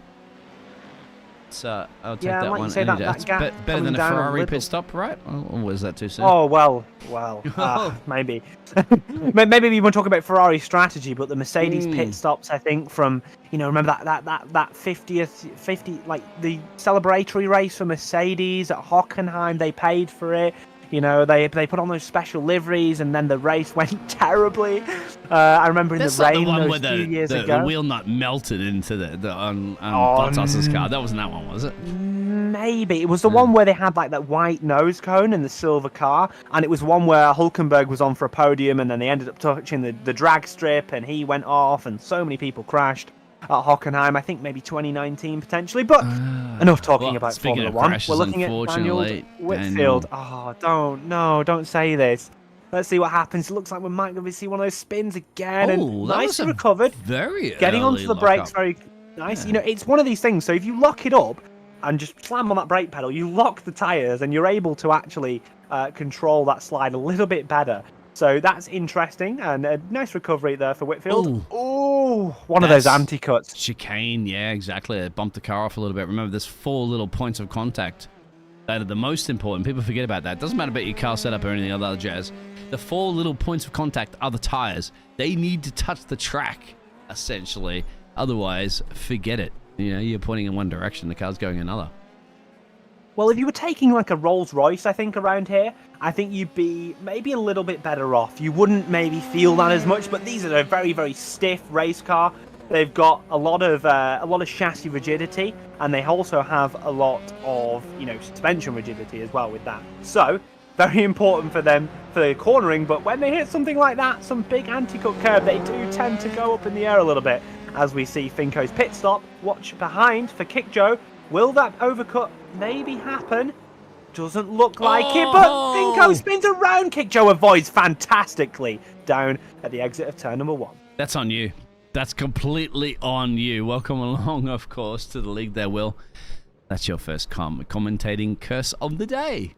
So I'll take that one. Better than a Ferrari pit stop, right? Or was that too soon? Oh, well, maybe. Maybe we won't talk about Ferrari strategy, but the Mercedes pit stops, I think, from, remember that 50th, like the celebratory race for Mercedes at Hockenheim, they paid for it. They put on those special liveries, and then the race went terribly. I remember in the rain those few years ago. The wheel nut melted into on Bottas's car. That wasn't that one, was it? Maybe. It was the one where they had like that white nose cone in the silver car, and it was one where Hulkenberg was on for a podium, and then they ended up touching the drag strip, and he went off, and so many people crashed at Hockenheim. I think maybe 2019 potentially, but enough talking about Formula One. Crashes, we're looking at Daniel Whitfield. Oh, don't say this. Let's see what happens. It looks like we might going to see one of those spins again. And nicely recovered. Very getting onto the brakes, very nice. Yeah. It's one of these things. So if you lock it up and just slam on that brake pedal, you lock the tyres, and you're able to actually control that slide a little bit better. So that's interesting, and a nice recovery there for Whitfield. Oh, one of those anti-cuts. Chicane, yeah, exactly. It bumped the car off a little bit. Remember, there's 4 little points of contact that are the most important. People forget about that. Doesn't matter about your car setup or anything other jazz. The 4 little points of contact are the tires. They need to touch the track, essentially. Otherwise, forget it. You're pointing in one direction, the car's going another. Well, if you were taking like a Rolls Royce, I think, around here, I think you'd be maybe a little bit better off. You wouldn't maybe feel that as much, but these are a very, very stiff race car. They've got a lot of chassis rigidity, and they also have a lot of suspension rigidity as well with that. So very important for them for the cornering. But when they hit something like that, some big anti-cut curve, they do tend to go up in the air a little bit. As we see Finko's pit stop, watch behind for Kickjo. Will that overcut maybe happen? Doesn't look like it, but Finko spins around. Kickjo avoids fantastically down at the exit of turn number 1. That's on you. That's completely on you. Welcome along, of course, to the league there, Will. That's your first commentating curse of the day.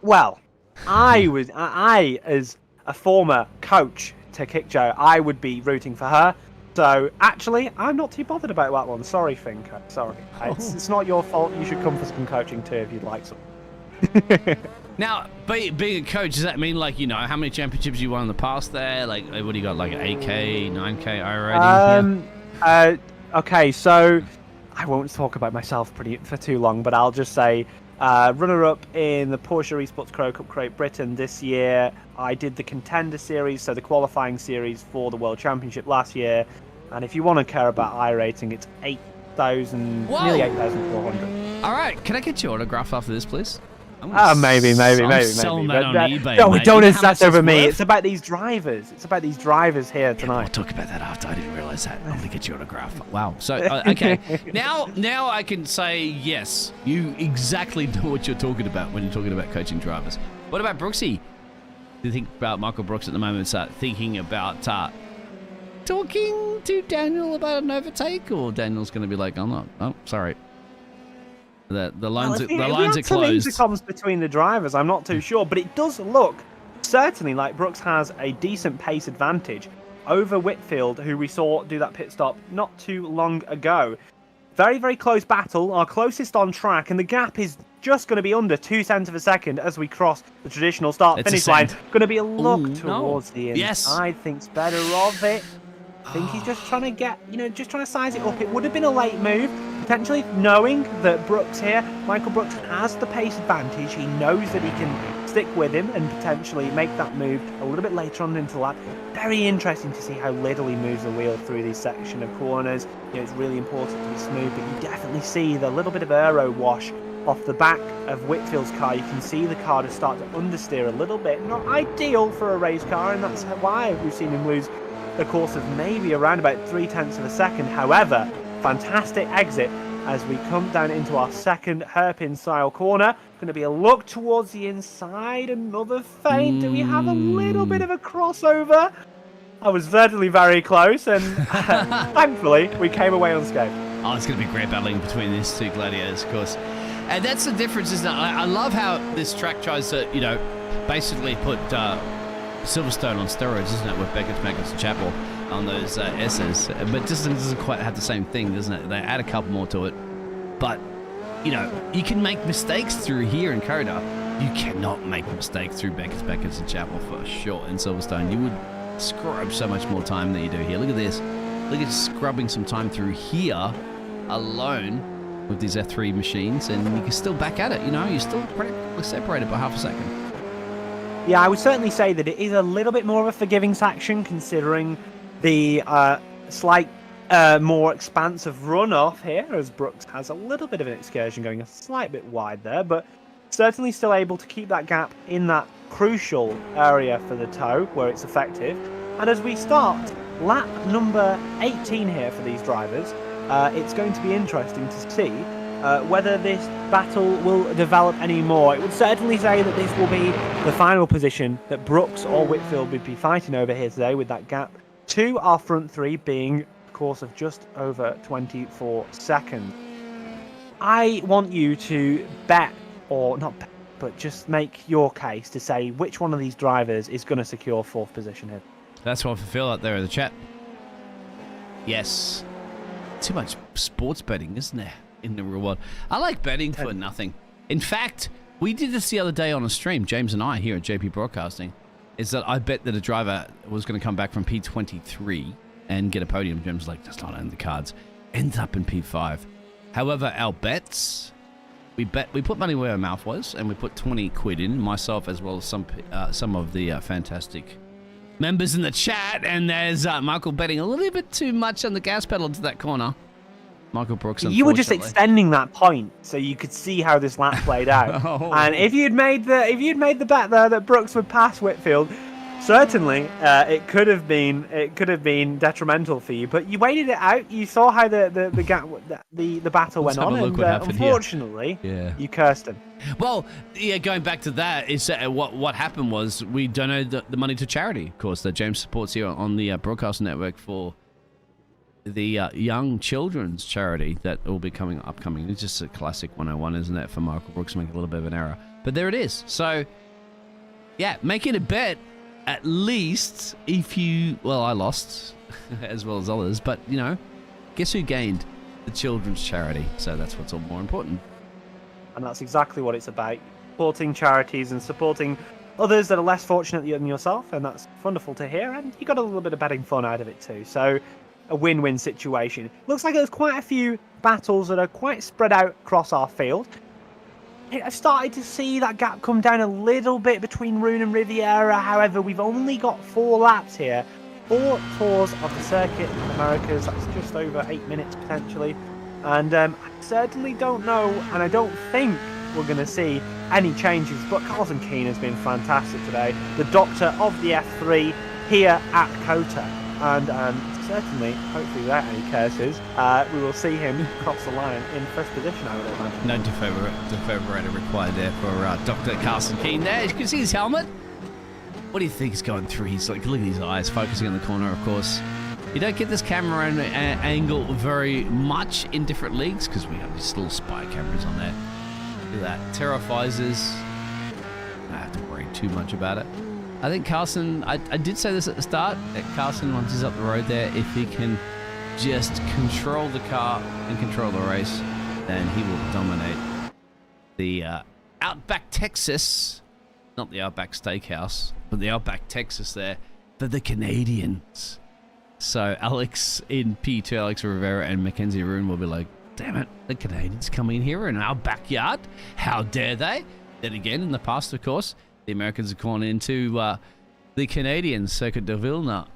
Well, I as a former coach to Kickjo, I would be rooting for her. So, actually, I'm not too bothered about that one. Sorry, Finko. Sorry. It's not your fault. You should come for some coaching too if you'd like some. Now, being a coach, does that mean, like, you know, how many championships you won in the past there? Like, what do you got, like an 8K, 9K already? Okay, so I won't talk about myself for too long, but I'll just say runner-up in the Porsche Esports Pro Cup Great Britain this year. I did the Contender Series, so the qualifying series for the World Championship last year. And if you want to care about iRating, it's 8,000, nearly 8,400. All right, can I get your autograph after this, please? Maybe. Selling that on eBay, no, mate. don't You know how much obsess over it's me. worth? It's about these drivers. It's about these drivers here tonight. We'll talk about that after. I didn't realize that. I'm gonna get your autograph. Wow. So okay, now I can say yes. You exactly know what you're talking about when you're talking about coaching drivers. What about Brooksy? Do you think about Michael Brooks at the moment? Start thinking about talking to Daniel about an overtake, or Daniel's going to be like, I'm not. Oh, sorry. The lines are closed. Intercoms between the drivers, I'm not too sure, but it does look certainly like Brooks has a decent pace advantage over Whitfield, who we saw do that pit stop not too long ago. Very, very close battle, our closest on track, and the gap is just going to be under 2 cents of a second as we cross the traditional start-finish line. Going to be a look towards the inside. Thinks better of it. I think he's just trying to get, just trying to size it up. It would have been a late move, potentially knowing that Brooks here, Michael Brooks has the pace advantage. He knows that he can stick with him and potentially make that move a little bit later on into the lap. Very interesting to see how little he moves the wheel through this section of corners. It's really important to be smooth, but you definitely see the little bit of aero wash off the back of Whitfield's car. You can see the car to start to understeer a little bit. Not ideal for a race car, and that's why we've seen him lose the course of maybe around about 0.3 of a second. However, fantastic exit as we come down into our second hairpin style corner. Going to be a look towards the inside, another feint. Do we have a little bit of a crossover? I was certainly very close, and thankfully we came away unscathed. Oh, it's going to be great battling between these two gladiators, of course. And that's the difference, isn't it? I love how this track tries to, basically put Silverstone on steroids, isn't it, with Beckett, and Chapel on those S's, but it just doesn't quite have the same thing, doesn't it? They add a couple more to it, but you can make mistakes through here in Coda. You cannot make mistakes through Beckett, and Chapel for sure in Silverstone. You would scrub so much more time than you do here. Look at this. Look at scrubbing some time through here alone with these F3 machines, and you can still back at it. You're still practically separated by half a second. Yeah, I would certainly say that it is a little bit more of a forgiving section, considering the slight more expansive runoff here, as Brooks has a little bit of an excursion going a slight bit wide there, but certainly still able to keep that gap in that crucial area for the toe where it's effective. And as we start lap number 18 here for these drivers, it's going to be interesting to see whether this battle will develop any more. It would certainly say that this will be the final position that Brooks or Whitfield would be fighting over here today, with that gap to our front three being a course of just over 24 seconds. I want you to bet, or not bet, but just make your case to say which one of these drivers is going to secure fourth position here. That's one for Phil out there in the chat. Yes. Too much sports betting, isn't there, in the real world? I like betting for nothing. In fact, we did this the other day on a stream, James and I here at JP Broadcasting, is that I bet that a driver was going to come back from P23 and get a podium. James was like, that's not in the cards. Ends up in P5. However, our bets, we put money where our mouth was, and we put 20 quid in, myself as well as some of the fantastic members in the chat, and there's Michael betting a little bit too much on the gas pedal into that corner. Michael Brooks, you were just extending that point so you could see how this lap played out. And if you'd made the bet there that Brooks would pass Whitfield, certainly it could have been detrimental for you. But you waited it out. You saw how the gap, the battle went on, and unfortunately, you cursed him. Well, yeah, going back to that, is what happened was we donated the money to charity, of course, that James supports here on the broadcast network for the young children's charity that will be upcoming. It's just a classic 101, isn't it, for Michael Brooks to make a little bit of an error. But there it is. So, yeah, making a bet at least if you... Well, I lost, as well as others, but, you know, guess who gained? The children's charity. So that's what's all more important. And that's exactly what it's about. Supporting charities and supporting others that are less fortunate than yourself, and that's wonderful to hear, and you got a little bit of betting fun out of it too. So a win-win situation. Looks like there's quite a few battles that are quite spread out across our field. I've started to see that gap come down a little bit between Rune and Riviera. However, we've only got 4 laps here. 4 tours of the circuit in Americas. That's just over 8 minutes potentially. And I certainly don't know, and I don't think we're going to see any changes. But Carlton Keane has been fantastic today. The doctor of the F3 here at COTA. And certainly, hopefully without any curses, we will see him cross the line in first position, I would imagine. No defibrillator required there for Dr. Carlton Keane there. You can see his helmet. What do you think is going through? He's like, look at his eyes, focusing on the corner, of course. You don't get this camera angle very much in different leagues because we have these little spy cameras on there. Look at that. Terrifies us. I don't have to worry too much about it. I think Carson, I did say this at the start, that Carson, once he's up the road there, if he can just control the car and control the race, then he will dominate the Outback Texas. Not the Outback Steakhouse, but the Outback Texas there for the Canadians. So Alex in P2, Alex Rivera and Mackenzie Rune will be like, damn it, the Canadians come in here in our backyard. How dare they? Then again, in the past, of course, the Americans have gone into the Canadian Circuit de Villeneuve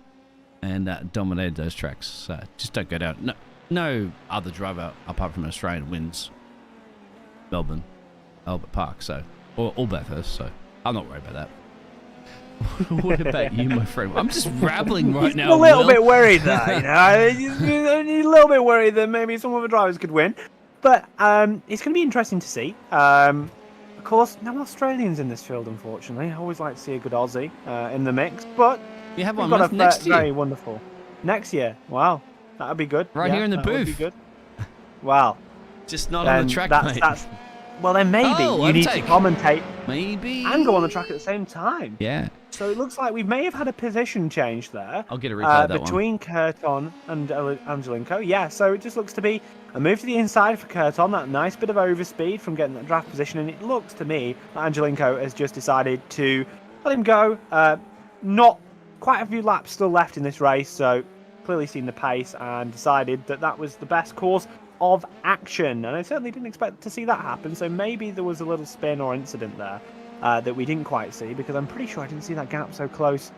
and dominated those tracks. So just don't go down. No other driver apart from an Australian wins Melbourne, Albert Park, so or Bathurst. So I'm not worried about that. What about you, my friend? I'm just rambling right now. I'm a little bit worried there, you know. He's a little bit worried that maybe some of the drivers could win, but it's going to be interesting to see. Of course, no Australians in this field, unfortunately. I always like to see a good Aussie in the mix, but we have one next year. Very wonderful. Next year, wow, that would be good. Right here in the booth. Would be good. Wow. Just not on the track, mate. Well, then maybe you need to commentate. Maybe. And go on the track at the same time. Yeah. So it looks like we may have had a position change there. I'll get a replay of that between Curton and Angelinko. Yeah, so it just looks to be a move to the inside for Curton. That nice bit of overspeed from getting that draft position. And it looks to me that Angelinko has just decided to let him go. Not quite a few laps still left in this race. So clearly seen the pace and decided that that was the best course of action, and I certainly didn't expect to see that happen, so maybe there was a little spin or incident there that we didn't quite see, because I'm pretty sure I didn't see that gap so close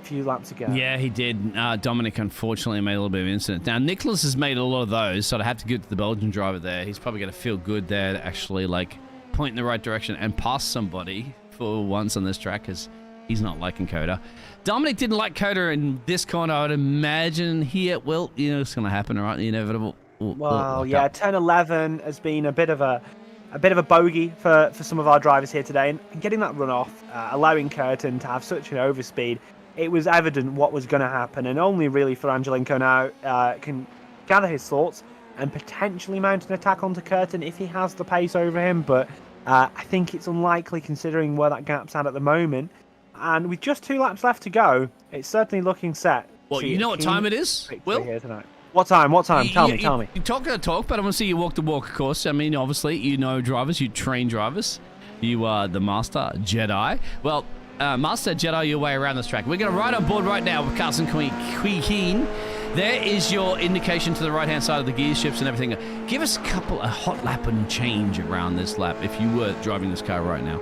a few laps ago. Yeah, he did. Dominic unfortunately made a little bit of an incident. Now Nicholas has made a lot of those, so I have to give it to the Belgian driver there. He's probably going to feel good there to actually like point in the right direction and pass somebody for once on this track, because he's not liking COTA. Dominic didn't like COTA in this corner. I would imagine here, well, you know, it's going to happen, right? The inevitable. Well, yeah, turn 11 has been a bit of a bogey for some of our drivers here today, and getting that run off, allowing Curtin to have such an overspeed, it was evident what was going to happen, and only really for Angelinko now can gather his thoughts and potentially mount an attack onto Curtin if he has the pace over him, but I think it's unlikely considering where that gap's at the moment, and with just 2 laps left to go, it's certainly looking set. Well, you know what time it is, Will? Here tonight. What time? Tell me. You talk the talk, but I want to see you walk the walk, of course. I mean, obviously, you know drivers, you train drivers. You are the Master Jedi. Well, Master Jedi your way around this track. We're going to ride on board right now with Carson Keane. There is your indication to the right-hand side of the gear shifts and everything. Give us a hot lap and change around this lap if you were driving this car right now.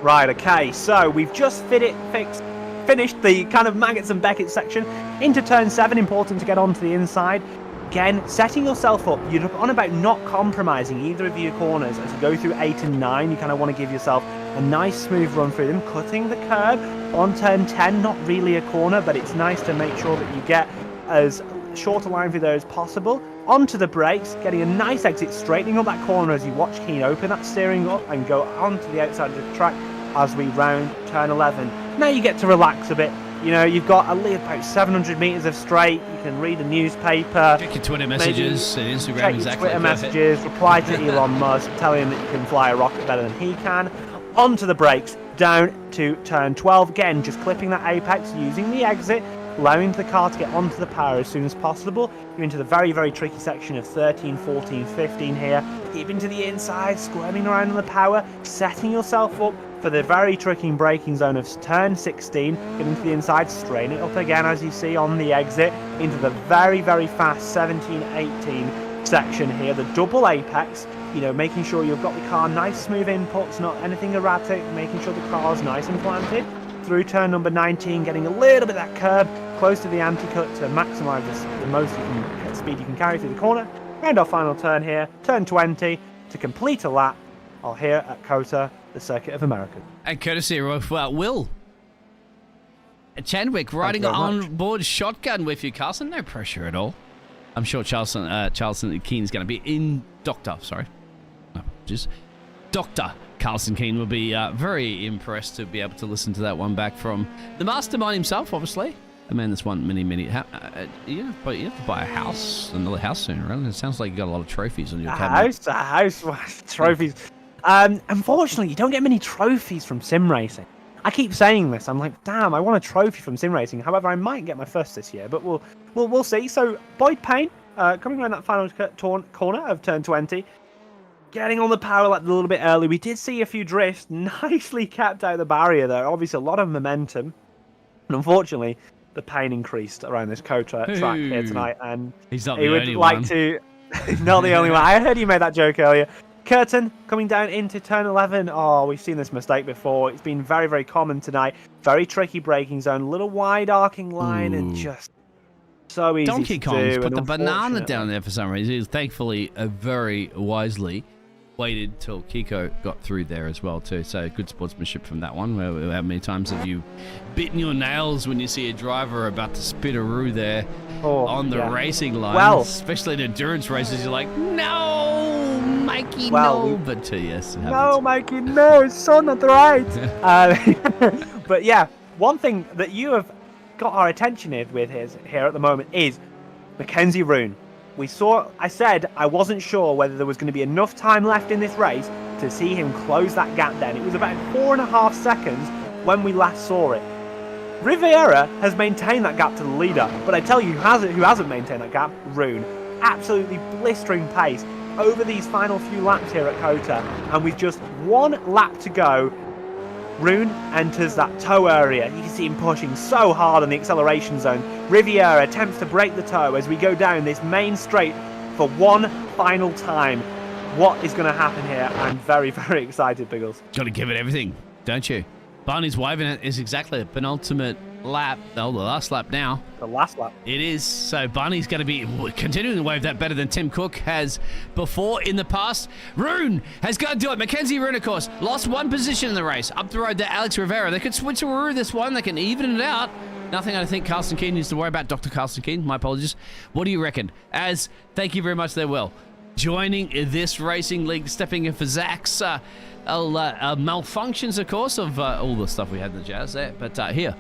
Right, okay. So we've just finished the kind of Maggots and Beckett section into turn 7. Important to get onto the inside. Again, setting yourself up. You're on about not compromising either of your corners as you go through 8 and 9. You kind of want to give yourself a nice smooth run through them, cutting the curb on turn 10. Not really a corner, but it's nice to make sure that you get as short a line through there as possible. Onto the brakes, getting a nice exit, straightening up that corner as you watch Keane open that steering up and go onto the outside of the track as we round turn 11. Now you get to relax a bit. You know, you've got about 700 metres of straight. You can read a newspaper. Check your Twitter messages and Instagram. Check exactly. Your Twitter messages. Reply to Elon Musk. Tell him that you can fly a rocket better than he can. Onto the brakes. down to turn 12. Again, just clipping that apex, using the exit, allowing the car to get onto the power as soon as possible. You're into the very, very tricky section of 13, 14, 15 here. Keeping to the inside, squirming around on the power, setting yourself up for the very tricky braking zone of turn 16. Getting to the inside, strain it up again as you see on the exit. Into the very, very fast 17, 18 section here. The double apex, you know, making sure you've got the car nice, smooth inputs, not anything erratic, making sure the car's nice and planted. Through turn number 19, getting a little bit of that curb close to the anti-cut to maximise the most speed you can carry through the corner. And our final turn here, turn 20, to complete a lap here at COTA, the Circuit of America. And courtesy of Will Chadwick riding on board shotgun with you, Carson. No pressure at all. I'm sure Charleston Keen's going to be in Dr. Carlson Keene will be very impressed to be able to listen to that one back from the mastermind himself, obviously. A man that's won many. But you have to buy another house soon, right? It sounds like you got a lot of trophies on your cabinet. A house, trophies. Unfortunately, you don't get many trophies from sim racing. I keep saying this. I'm like, damn, I want a trophy from sim racing. However, I might get my first this year, but we'll see. So Boyd Payne coming around that final corner of turn 20. Getting on the power like a little bit early. We did see a few drifts. Nicely kept out the barrier there. Obviously, a lot of momentum. And unfortunately, the pain increased around this COTA track here tonight. And he's not he the would only like one. to... He's not the only one. I heard you made that joke earlier. Curtin coming down into turn 11. Oh, we've seen this mistake before. It's been very, very common tonight. Very tricky braking zone. Little wide arcing line and just so easy Donkey to Kong's do. put And the banana unfortunately- down there for some reason. He thankfully very wisely waited till Kiko got through there as well too. So good sportsmanship from that one. How many times have you bitten your nails when you see a driver about to spit a roo there on the racing line? Well, especially in endurance races, you're like, no, Mikey, Well, no. But yes, it No, happens. Mikey, no, it's so not right. But yeah, one thing that you have got our attention with here at the moment is Mackenzie Roon. I said I wasn't sure whether there was going to be enough time left in this race to see him close that gap then. It was about 4.5 seconds when we last saw it. Riviera has maintained that gap to the leader, but I tell you who hasn't maintained that gap? Roon. Absolutely blistering pace over these final few laps here at COTA, and with just one lap to go, Roon enters that toe area. You can see him pushing so hard on the acceleration zone. Riviera attempts to break the toe as we go down this main straight for one final time. What is going to happen here? I'm very, very excited, Biggles. Got to give it everything, don't you? Barney's waving it is exactly the penultimate lap. Oh, the last lap now. The last lap. It is. So Barney's going to be continuing to wave that better than Tim Cook has before in the past. Roon has got to do it. Mackenzie Roon, of course, lost one position in the race. Up the road to Alex Rivera. They could switch to this one. They can even it out. Nothing I think Carlson Keene needs to worry about. Dr. Carlson Keene, my apologies. What do you reckon? Thank you very much there, Will. Joining this racing league, stepping in for Zach's malfunctions, of course, of all the stuff we had in the Jazz there. But here,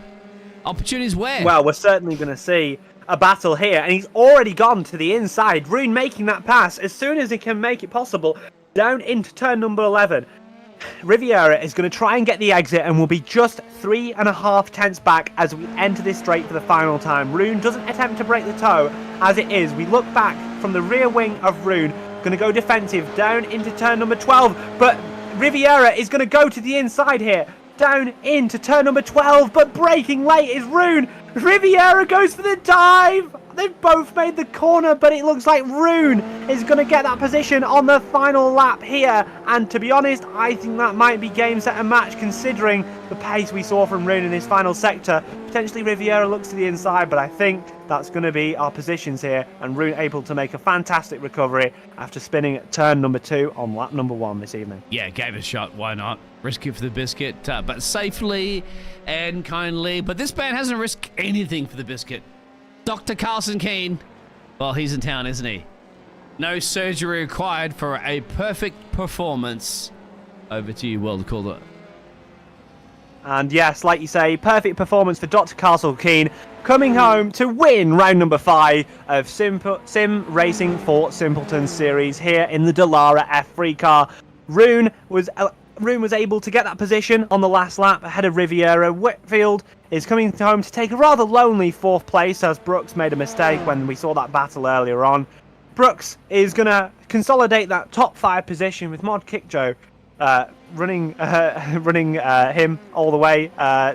opportunities where? Well, we're certainly going to see a battle here, and he's already gone to the inside. Roon making that pass as soon as he can make it possible down into turn number 11. Riviera is going to try and get the exit and will be just 3.5 tenths back as we enter this straight for the final time. Roon doesn't attempt to break the toe as it is. We look back from the rear wing of Roon, going to go defensive down into turn number 12, but Riviera is going to go to the inside here, down into turn number 12, but braking late is Roon. Riviera goes for the dive. They've both made the corner, but it looks like Roon is going to get that position on the final lap here. And to be honest, I think that might be game, set and match considering the pace we saw from Roon in this final sector. Potentially Riviera looks to the inside, but I think that's going to be our positions here. And Roon able to make a fantastic recovery after spinning at turn number 2 on lap number 1 this evening. Yeah, gave it a shot. Why not? Risk it for the biscuit, but safely and kindly. But this man hasn't risked anything for the biscuit. Dr. Carlson Keene, well, he's in town, isn't he? No surgery required for a perfect performance. Over to you, World Caller. And yes, like you say, perfect performance for Dr. Carlson Keene, coming home to win round number 5 of Sim Racing for Simpletons series here in the Dallara F3 car. Roon was Roon was able to get that position on the last lap ahead of Riviera. Whitfield is coming home to take a rather lonely 4th place as Brooks made a mistake when we saw that battle earlier on. Brooks is going to consolidate that top 5 position with Mod Kickjo running him all the way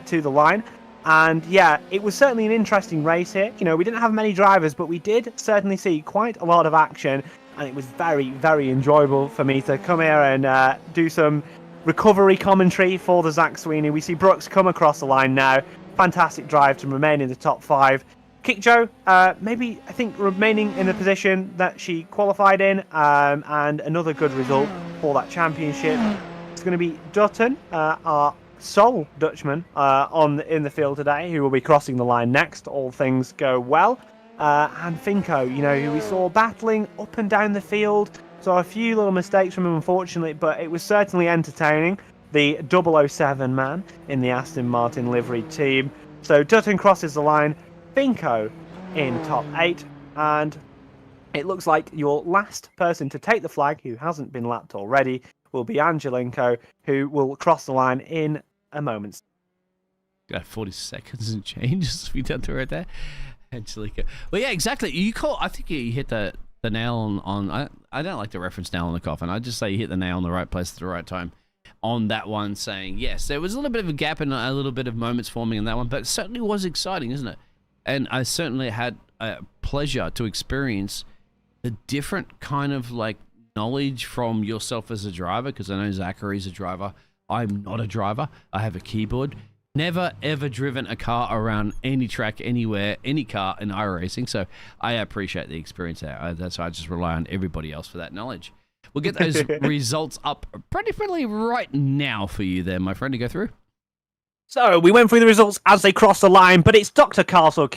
to the line. And yeah, it was certainly an interesting race here. You know, we didn't have many drivers, but we did certainly see quite a lot of action. And it was very, very enjoyable for me to come here and do some recovery commentary for the Zach Sweeney. We see Brooks come across the line now. Fantastic drive to remain in the top 5. Kickjo, maybe, I think, remaining in the position that she qualified in, and another good result for that championship. It's going to be Dutton, our sole Dutchman in the field today, who will be crossing the line next, all things go well. And Finko, you know, who we saw battling up and down the field. So a few little mistakes from him, unfortunately, but it was certainly entertaining. The 007 man in the Aston Martin livery team. So Dutton crosses the line. Finko in top 8, and it looks like your last person to take the flag, who hasn't been lapped already, will be Angelenko, who will cross the line in a moment. Got 40 seconds and change as we done to right there. Angelica. Well, yeah, exactly. I think you hit the nail on I don't like to reference nail on the coffin. I just say you hit the nail on the right place at the right time on that one, saying, yes, there was a little bit of a gap and a little bit of moments forming in that one, but it certainly was exciting, isn't it? And I certainly had a pleasure to experience the different kind of like knowledge from yourself as a driver, because I know Zachary's a driver. I'm not a driver. I have a keyboard. Never, ever driven a car around any track, anywhere, any car in iRacing. So I appreciate the experience there. That's why I just rely on everybody else for that knowledge. We'll get those results up pretty friendly right now for you there, my friend, to go through. So we went through the results as they crossed the line, but it's Dr. Carson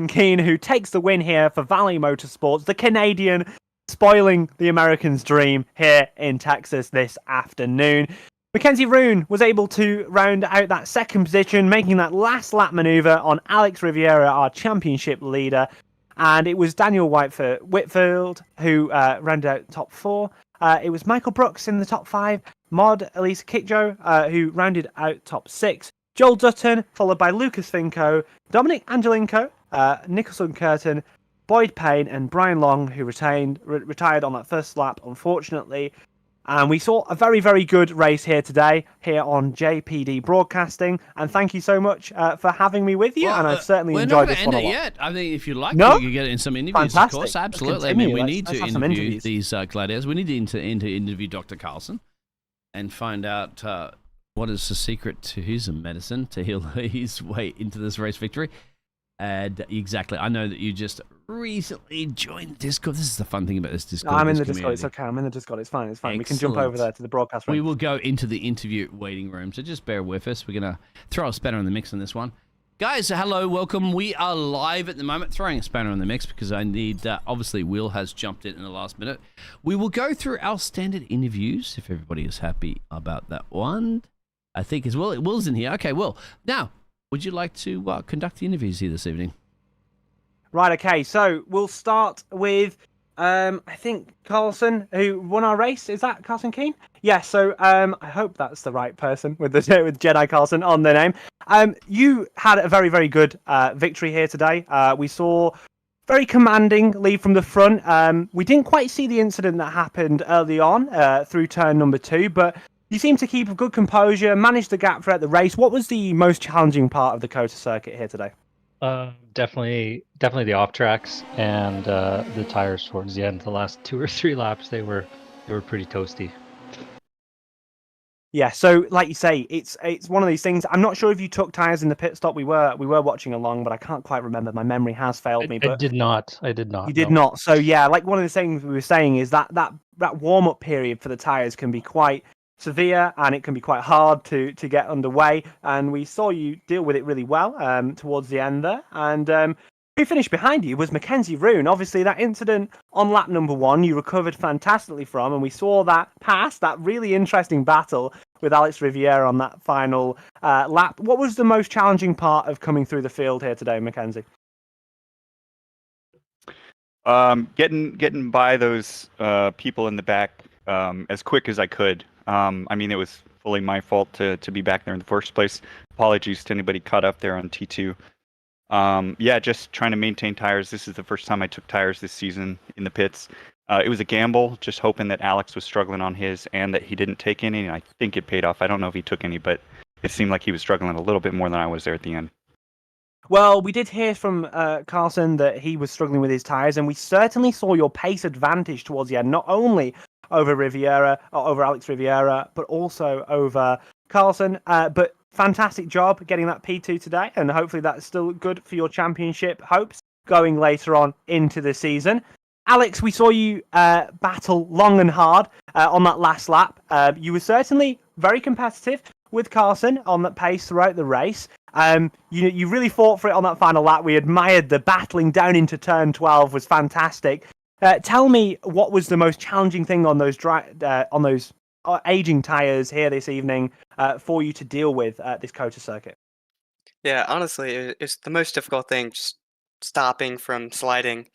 Keane, who takes the win here for Valley Motorsports, the Canadian, spoiling the Americans' dream here in Texas this afternoon. Mackenzie Roon was able to round out that 2nd position, making that last lap maneuver on Alex Riviera, our championship leader. And it was Daniel Whitfield who rounded out top 4. It was Michael Brooks in the top 5. Mod Elise Kickjo, who rounded out top 6. Joel Dutton, followed by Lucas Finko, Dominic Angelenko, Nicholson Curtin, Boyd Payne, and Brian Long, who retired on that first lap, unfortunately. And we saw a very, very good race here today, here on JPD Broadcasting. And thank you so much for having me with you. And I've certainly enjoyed this one a lot. We're not going to end it yet. I mean, if you'd like to, you can get it in some interviews, Fantastic. Of course. Absolutely. I mean, we need to interview these gladiators. We need to interview Dr. Carlson and find out what is the secret to his medicine to heal his way into this race victory. And exactly, I know that you just recently joined the Discord. This is the fun thing about this Discord. I'm in the Discord. It's okay. I'm in the Discord. It's fine. It's fine. Excellent. We can jump over there to the broadcast room. We will go into the interview waiting room, so just bear with us. We're going to throw a spanner in the mix on this one. Guys, hello, welcome. We are live at the moment, throwing a spanner in the mix because I need, obviously, Will has jumped in the last minute. We will go through our standard interviews, if everybody is happy about that one. I think as well, Will's in here. Okay, Will. Now, would you like to conduct the interviews here this evening? Right, okay. So we'll start with, I think, Carlson, who won our race. Is that Carson Keane? Yeah, so I hope that's the right person with Jedi Carlson on their name. You had a very, very good victory here today. We saw very commanding lead from the front. We didn't quite see the incident that happened early on through turn number 2, but you seemed to keep a good composure, manage the gap throughout the race. What was the most challenging part of the COTA circuit here today? Definitely the off tracks and the tires towards the end. The last 2 or 3 laps, they were pretty toasty. Yeah, so like you say, it's one of these things. I'm not sure if you took tires in the pit stop. We were watching along, but I can't quite remember. My memory has failed me. But I did not. You did not. So yeah, like one of the things we were saying is that warm up period for the tires can be quite severe, and it can be quite hard to get underway. And we saw you deal with it really well towards the end there. And who finished behind you was Mackenzie Roon. Obviously, that incident on lap number 1 you recovered fantastically from, and we saw that really interesting battle with Alex Riviera on that final lap. What was the most challenging part of coming through the field here today, Mackenzie? Getting by those people in the back as quick as I could. I mean, it was fully my fault to be back there in the first place. Apologies to anybody caught up there on T2. Yeah, just trying to maintain tires. This is the first time I took tires this season in the pits. It was a gamble, just hoping that Alex was struggling on his and that he didn't take any, and I think it paid off. I don't know if he took any, but it seemed like he was struggling a little bit more than I was there at the end. Well, we did hear from Carlson that he was struggling with his tyres, and we certainly saw your pace advantage towards the end, not only over Alex Riviera, but also over Carlson. But fantastic job getting that P2 today, and hopefully that's still good for your championship hopes going later on into the season. Alex, we saw you battle long and hard on that last lap. You were certainly very competitive with Carlson on that pace throughout the race. You really fought for it on that final lap. We admired the battling down into turn 12 was fantastic. Tell me, what was the most challenging thing on those aging tyres here this evening for you to deal with at this COTA circuit? Yeah, honestly, it's the most difficult thing, just stopping from sliding,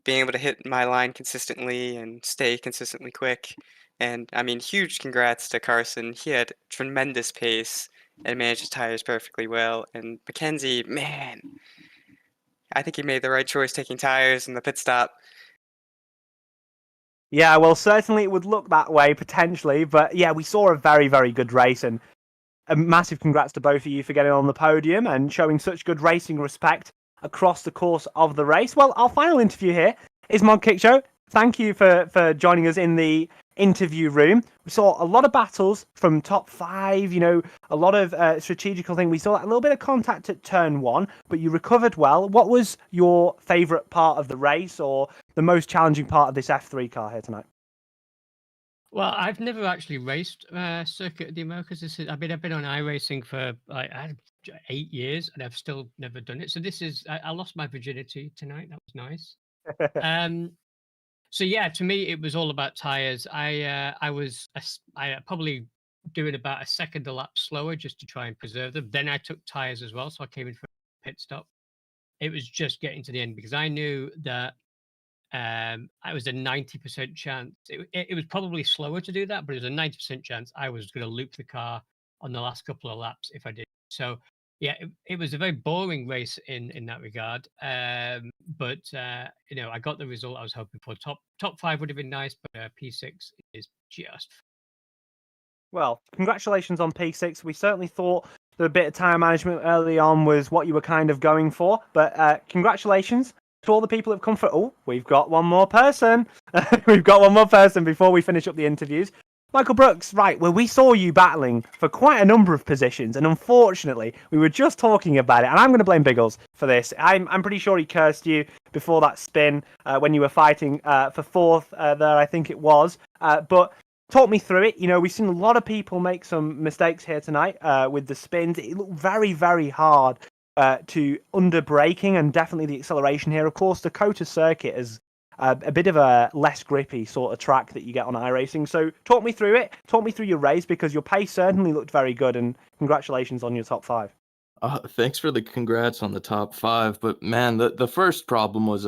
being able to hit my line consistently and stay consistently quick. And I mean, huge congrats to Carson. He had tremendous pace and managed his tires perfectly well. And Mackenzie, man, I think he made the right choice taking tires in the pit stop. Yeah, well, certainly it would look that way potentially, but yeah, we saw a very, very good race, and a massive congrats to both of you for getting on the podium and showing such good racing respect across the course of the race. Well, our final interview here is Mod Kick Show. Thank you for joining us in the interview room. We saw a lot of battles from top 5, a lot of strategical thing. We saw a little bit of contact at turn 1, but you recovered well. What was your favourite part of the race, or the most challenging part of this F3 car here tonight? Well, I've never actually raced Circuit of the Americas. I've been on iRacing for 8 years, and I've still never done it. So I lost my virginity tonight. That was nice. So yeah, to me it was all about tires. I probably doing about a second a lap slower just to try and preserve them. Then I took tires as well, so I came in for a pit stop. It was just getting to the end because I knew that I was a 90% chance. It was probably slower to do that, but it was a 90% chance I was going to loop the car on the last couple of laps if I did. So yeah, it was a very boring race in that regard. But I got the result I was hoping for. Top 5 would have been nice, but P6 is just. Well, congratulations on P6. We certainly thought that a bit of time management early on was what you were kind of going for, but congratulations to all the people who've come for. Oh, we've got one more person. We've got one more person before we finish up the interviews. Michael Brooks, right, well, we saw you battling for quite a number of positions, and unfortunately, we were just talking about it, and I'm going to blame Biggles for this. I'm pretty sure he cursed you before that spin when you were fighting for 4th there, I think it was. But talk me through it. We've seen a lot of people make some mistakes here tonight with the spins. It looked very, very hard to under braking, and definitely the acceleration here. Of course, the COTA circuit is a bit of a less grippy sort of track that you get on iRacing. So talk me through it. Talk me through your race, because your pace certainly looked very good, and congratulations on your top 5. Thanks for the congrats on the top 5. But man, the first problem was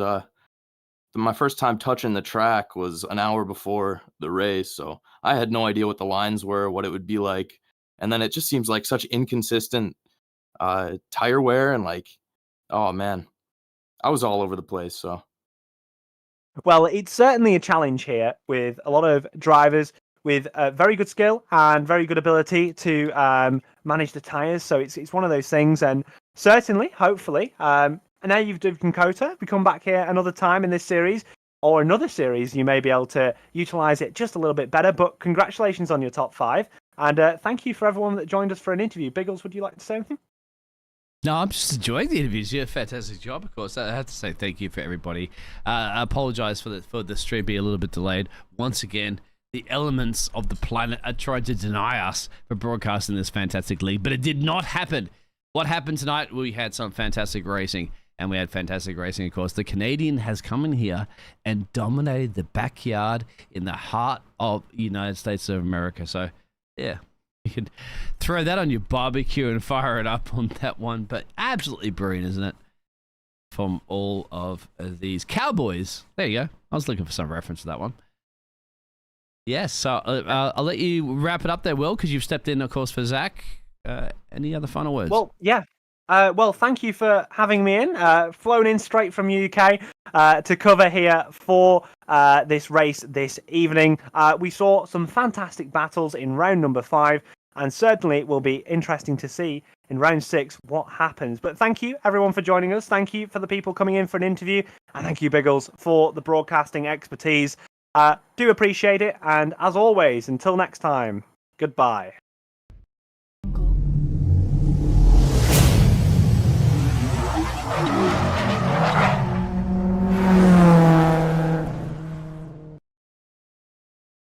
my first time touching the track was an hour before the race. So I had no idea what the lines were, what it would be like. And then it just seems like such inconsistent tire wear, and oh man, I was all over the place. So. Well, it's certainly a challenge here with a lot of drivers with very good skill and very good ability to manage the tyres. So it's one of those things, and certainly, hopefully, and now you've done COTA, we come back here another time in this series or another series, you may be able to utilise it just a little bit better. But congratulations on your top 5, and thank you for everyone that joined us for an interview. Biggles, would you like to say anything? No, I'm just enjoying the interviews. Yeah, fantastic job, of course. I have to say thank you for everybody. I apologize for the stream being a little bit delayed. Once again, the elements of the planet are trying to deny us for broadcasting this fantastic league, but it did not happen. What happened tonight? We had some fantastic racing, and we had fantastic racing, of course. The Canadian has come in here and dominated the backyard in the heart of the United States of America. So, yeah. You can throw that on your barbecue and fire it up on that one, but absolutely brilliant, isn't it? From all of these Cowboys. There you go. I was looking for some reference to that one. Yes, so I'll let you wrap it up there, Will, because you've stepped in, of course, for Zach. Any other final words? Well, yeah. Well, thank you for having me in. Flown in straight from UK to cover here for this race this evening. We saw some fantastic battles in round number 5, and certainly it will be interesting to see in round 6 what happens. But thank you, everyone, for joining us. Thank you for the people coming in for an interview, and thank you, Biggles, for the broadcasting expertise. Do appreciate it, and as always, until next time, goodbye.